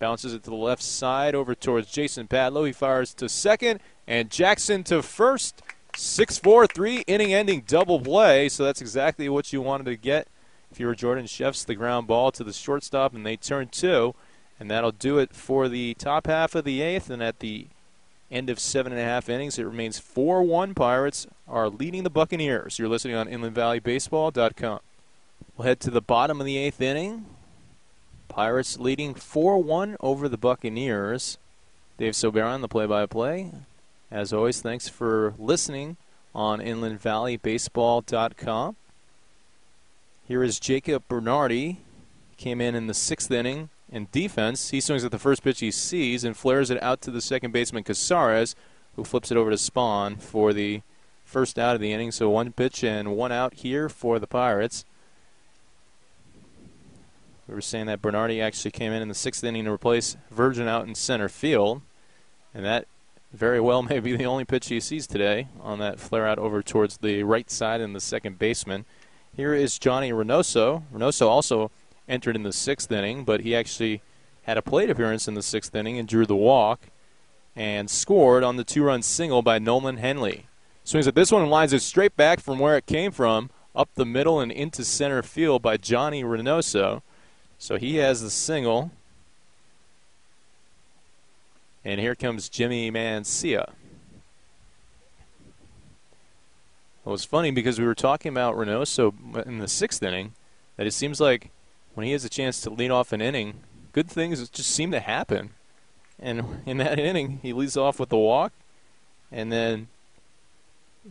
Bounces it to the left side over towards Jason Padlow. He fires to second, and Jackson to first. 6-4, 3-inning-ending double play, so that's exactly what you wanted to get if you were Jordan Sheffs. The ground ball to the shortstop, and they turn 2, and that'll do it for the top half of the 8th, and at the end of 7.5 innings, it remains 4-1. Pirates are leading the Buccaneers. You're listening on InlandValleyBaseball.com. We'll head to the bottom of the 8th inning. Pirates leading 4-1 over the Buccaneers. Dave Soberon, the play-by-play. As always, thanks for listening on InlandValleyBaseball.com. Here is Jacob Bernardi. Came in the 6th inning in defense. He swings at the first pitch he sees and flares it out to the second baseman, Casares, who flips it over to Spahn for the first out of the inning. So 1 pitch and 1 out here for the Pirates. We were saying that Bernardi actually came in the 6th inning to replace Virgin out in center field, and that very well may be the only pitch he sees today on that flare out over towards the right side and the second baseman. Here is Johnny Reynoso. Reynoso also entered in the 6th inning, but he actually had a plate appearance in the 6th inning and drew the walk and scored on the 2-run single by Nolan Henley. Swings at this one and lines it straight back from where it came from, up the middle and into center field by Johnny Reynoso. So he has the single. And here comes Jimmy Mancia. Well, it's funny because we were talking about Reynoso in the 6th inning, that it seems like when he has a chance to lead off an inning, good things just seem to happen. And in that inning, he leads off with the walk, and then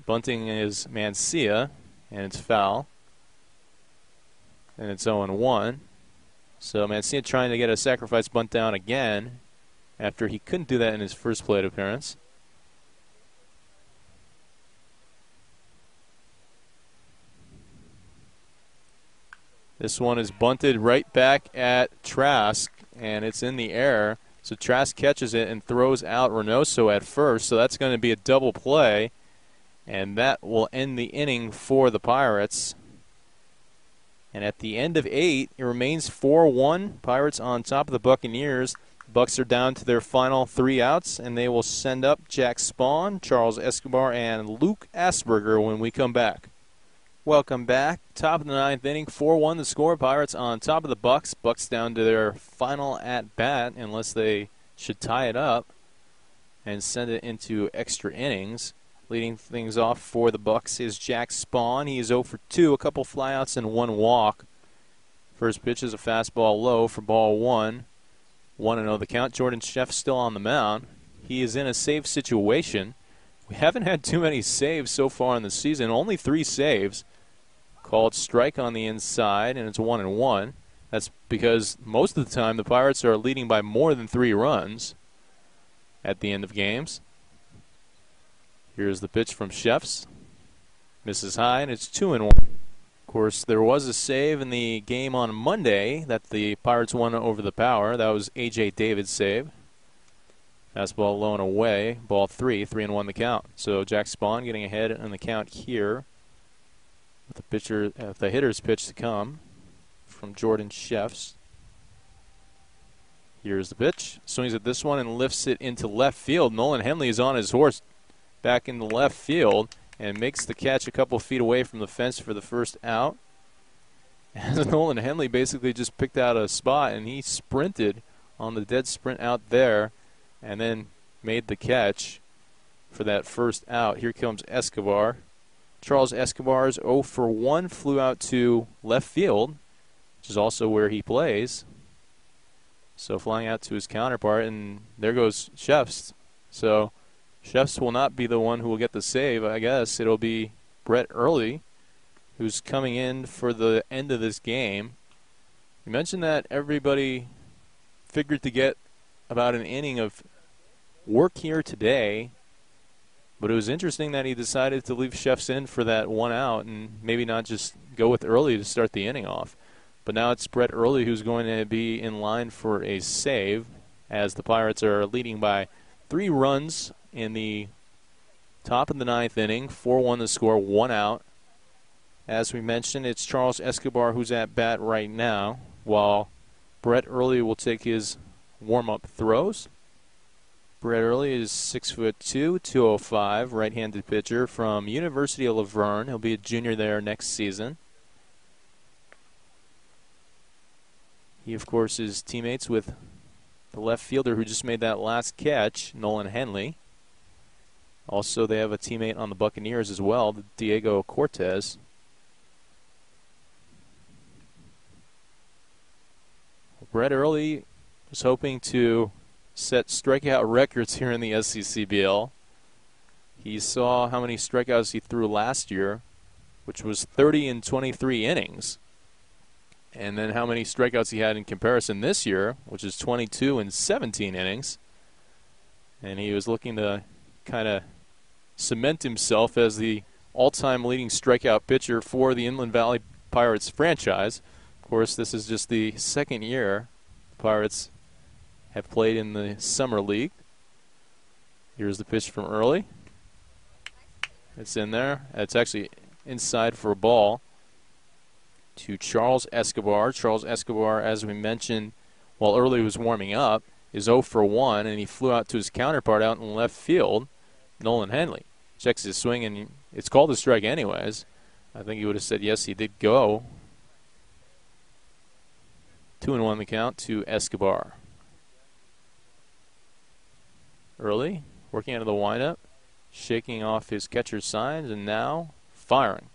bunting is Mancia, and it's foul. And it's 0-1. So Mancia trying to get a sacrifice bunt down again after he couldn't do that in his first plate appearance. This one is bunted right back at Trask, and it's in the air. So Trask catches it and throws out Reynoso at first, so that's going to be a double play, and that will end the inning for the Pirates. And at the end of 8, it remains 4-1. Pirates on top of the Buccaneers. Bucks are down to their final 3 outs, and they will send up Jack Spahn, Charles Escobar, and Luke Asperger when we come back. Welcome back. Top of the 9th inning, 4-1 the score. Pirates on top of the Bucks. Bucks down to their final at-bat, unless they should tie it up and send it into extra innings. Leading things off for the Bucks is Jack Spahn. He is 0 for 2, a couple flyouts and 1 walk. First pitch is a fastball low for ball 1. 1-0 the count. Jordan Sheff still on the mound. He is in a save situation. We haven't had too many saves so far in the season. Only 3 saves. Called strike on the inside, and it's 1-1. That's because most of the time the Pirates are leading by more than 3 runs at the end of games. Here's the pitch from Sheffs. Misses high, and it's 2-1. Of course, there was a save in the game on Monday that the Pirates won over the Power. That was A.J. David's save. Fastball low and away. Ball 3, 3-1 the count. So Jack Spahn getting ahead on the count here. With the hitter's pitch to come from Jordan Sheffs. Here's the pitch. Swings at this one and lifts it into left field. Nolan Henley is on his horse back into left field and makes the catch a couple feet away from the fence for the first out. As Nolan Henley basically just picked out a spot, and he sprinted on the dead sprint out there and then made the catch for that first out. Here comes Escobar. Charles Escobar's 0 for 1, flew out to left field, which is also where he plays. So flying out to his counterpart, and there goes Sheffs. So Sheffs will not be the one who will get the save, I guess. It'll be Brett Early, who's coming in for the end of this game. You mentioned that everybody figured to get about an inning of work here today. But it was interesting that he decided to leave Sheffs in for that 1 out and maybe not just go with Early to start the inning off. But now it's Brett Early who's going to be in line for a save, as the Pirates are leading by 3 runs in the top of the 9th inning. 4-1 the score, 1 out. As we mentioned, it's Charles Escobar who's at bat right now, while Brett Early will take his warm-up throws. Brett Early is 6'2", 205, right-handed pitcher from University of Laverne. He'll be a junior there next season. He, of course, is teammates with the left fielder who just made that last catch, Nolan Henley. Also, they have a teammate on the Buccaneers as well, Diego Cortez. Brett Early was hoping to set strikeout records here in the SCCBL. He saw how many strikeouts he threw last year, which was 30 in 23 innings. And then how many strikeouts he had in comparison this year, which is 22 in 17 innings. And he was looking to kind of cement himself as the all-time leading strikeout pitcher for the Inland Valley Pirates franchise. Of course, this is just the second year the Pirates have played in the Summer League. Here's the pitch from Early. It's in there. It's actually inside for a ball to Charles Escobar. Charles Escobar, as we mentioned, while Early was warming up, is 0 for 1, and he flew out to his counterpart out in left field, Nolan Henley. Checks his swing, and it's called a strike anyways. I think he would have said yes, he did go. 2-1 the count to Escobar. Early, working out of the windup, shaking off his catcher's signs, and now firing.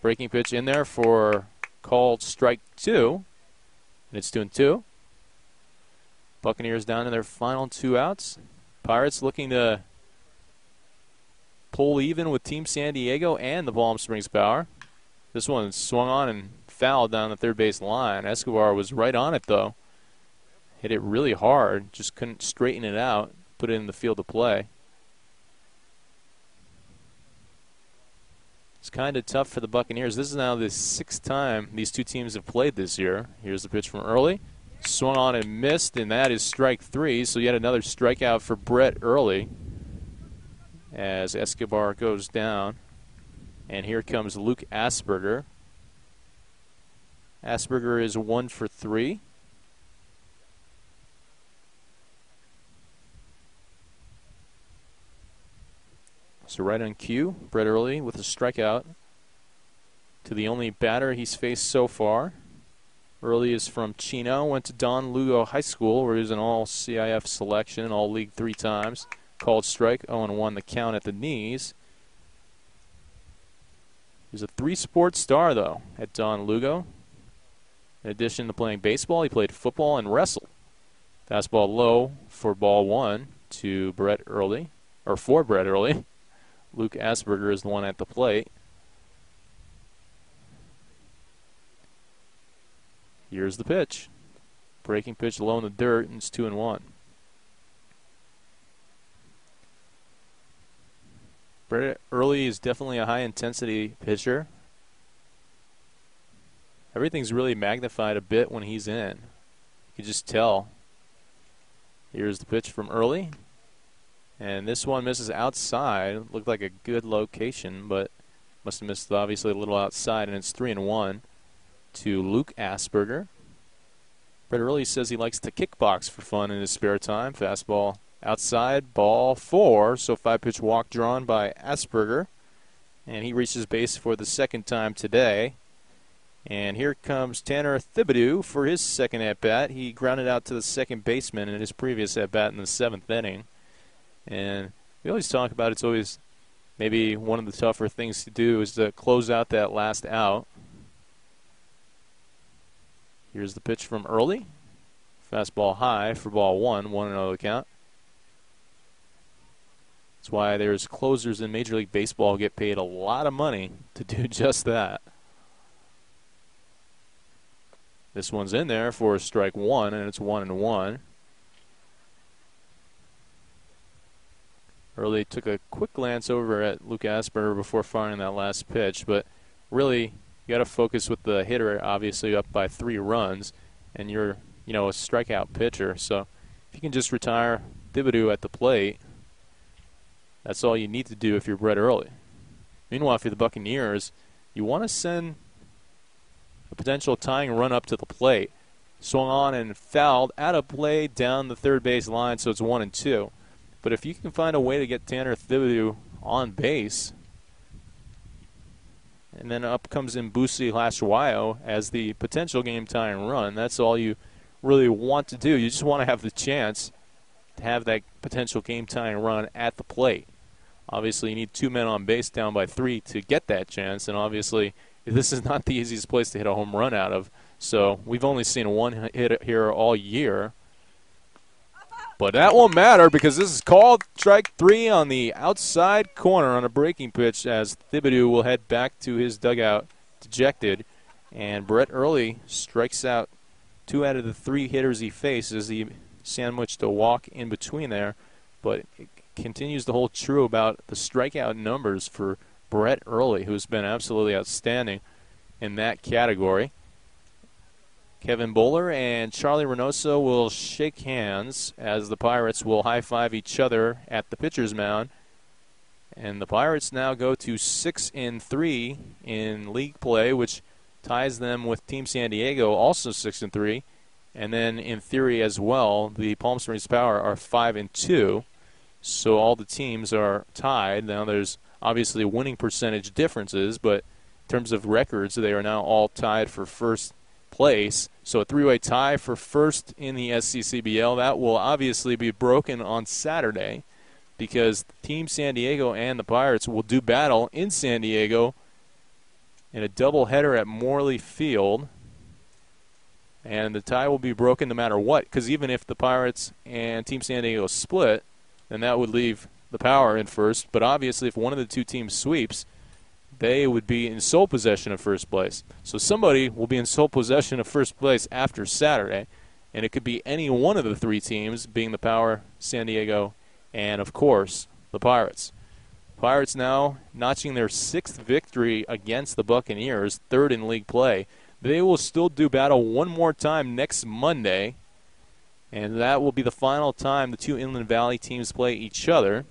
Breaking pitch in there for called strike 2, and it's 2-2. Buccaneers down to their final 2 outs. Pirates looking to pull even with Team San Diego and the Palm Springs Power. This one swung on and fouled down the third base line. Escobar was right on it, though. Hit it really hard, just couldn't straighten it out, put it in the field of play. It's kind of tough for the Buccaneers. This is now the 6th time these two teams have played this year. Here's the pitch from Early. Swung on and missed, and that is strike 3. So yet another strikeout for Brett Early as Escobar goes down. And here comes Luke Asperger. Asperger is 1 for 3. So right on cue, Brett Early with a strikeout to the only batter he's faced so far. Early is from Chino, went to Don Lugo High School, where he was an all-CIF selection, all-league 3 times. Called strike, 0-1 the count at the knees. He's a 3-sport star, though, at Don Lugo. In addition to playing baseball, he played football and wrestled. Fastball low for ball 1 to Brett Early, or for Brett Early. Luke Asperger is the one at the plate. Here's the pitch. Breaking pitch low in the dirt, and it's 2-1. Brett Early is definitely a high-intensity pitcher. Everything's really magnified a bit when he's in. You can just tell. Here's the pitch from Early. And this one misses outside. Looked like a good location, but must have missed obviously a little outside, and it's 3-1 to Luke Asperger. Brett Early says he likes to kickbox for fun in his spare time. Fastball outside, ball 4. So 5-pitch walk drawn by Asperger. And he reaches base for the second time today. And here comes Tanner Thibodeau for his second at-bat. He grounded out to the second baseman in his previous at-bat in the 7th inning. And we always talk about it's always maybe one of the tougher things to do is to close out that last out. Here's the pitch from Early. Fastball high for ball 1, 1-0 the count. That's why there's closers in Major League Baseball get paid a lot of money to do just that. This one's in there for strike 1, and it's 1-1. Early took a quick glance over at Luke Asperger before firing that last pitch, but really you got to focus with the hitter, obviously up by 3 runs, and you're, a strikeout pitcher. So if you can just retire Thibodeau at the plate, that's all you need to do if you're Brett Early. Meanwhile, for the Buccaneers, you want to send a potential tying run up to the plate. Swung on and fouled out of play down the third base line, so it's 1-2. But if you can find a way to get Tanner Thibodeau on base, and then up comes Mbusi Lashuayo as the potential game-tying run, that's all you really want to do. You just want to have the chance to have that potential game-tying run at the plate. Obviously, you need 2 men on base down by 3 to get that chance, and obviously this is not the easiest place to hit a home run out of. So we've only seen 1 hit here all year. But that won't matter because this is called strike 3 on the outside corner on a breaking pitch as Thibodeau will head back to his dugout dejected. And Brett Early strikes out 2 out of the 3 hitters he faces. He sandwiched a walk in between there. But it continues to hold true about the strikeout numbers for Brett Early, who's been absolutely outstanding in that category. Kevin Bowler and Charlie Reynoso will shake hands as the Pirates will high-five each other at the pitcher's mound. And the Pirates now go to 6-3 in league play, which ties them with Team San Diego, also 6-3. And then, in theory as well, the Palm Springs Power are 5-2. So all the teams are tied. Now there's obviously winning percentage differences, but in terms of records, they are now all tied for first place. So a 3-way tie for first in the SCCBL. That will obviously be broken on Saturday because Team San Diego and the Pirates will do battle in San Diego in a doubleheader at Morley Field. And the tie will be broken no matter what, because even if the Pirates and Team San Diego split, then that would leave the Power in first. But obviously if one of the 2 teams sweeps, they would be in sole possession of first place. So somebody will be in sole possession of first place after Saturday, and it could be any one of the 3 teams, being the Power, San Diego, and, of course, the Pirates. Pirates now notching their 6th victory against the Buccaneers, 3rd in league play. They will still do battle one more time next Monday, and that will be the final time the two Inland Valley teams play each other.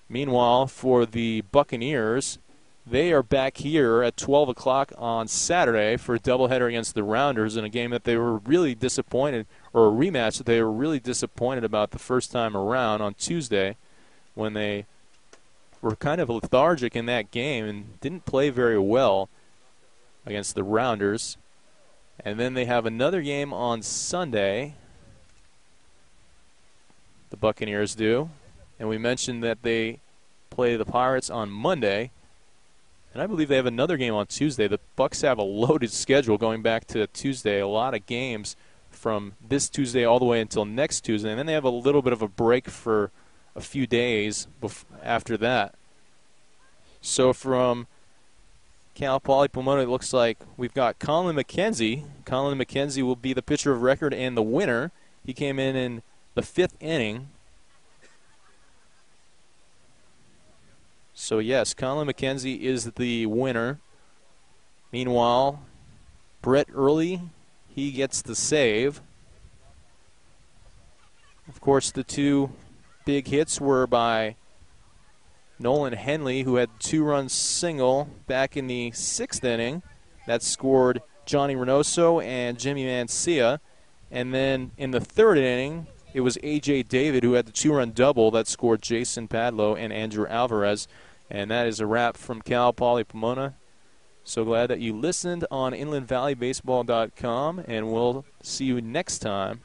Meanwhile, for the Buccaneers, they are back here at 12 o'clock on Saturday for a doubleheader against the Rounders in a game that they were really disappointed, or a rematch that they were really disappointed about the first time around on Tuesday when they were kind of lethargic in that game and didn't play very well against the Rounders. And then they have another game on Sunday, the Buccaneers do. And we mentioned that they play the Pirates on Monday. And I believe they have another game on Tuesday. The Bucs have a loaded schedule going back to Tuesday. A lot of games from this Tuesday all the way until next Tuesday. And then they have a little bit of a break for a few days after that. So from Cal Poly Pomona, it looks like we've got Colin McKenzie. Colin McKenzie will be the pitcher of record and the winner. He came in the 5th inning. So, yes, Colin McKenzie is the winner. Meanwhile, Brett Early, he gets the save. Of course, the two big hits were by Nolan Henley, who had a 2-run single back in the 6th inning. That scored Johnny Reynoso and Jimmy Mancia. And then in the 3rd inning, it was A.J. David who had the 2-run double that scored Jason Padlow and Andrew Alvarez. And that is a wrap from Cal Poly Pomona. So glad that you listened on InlandValleyBaseball.com, and we'll see you next time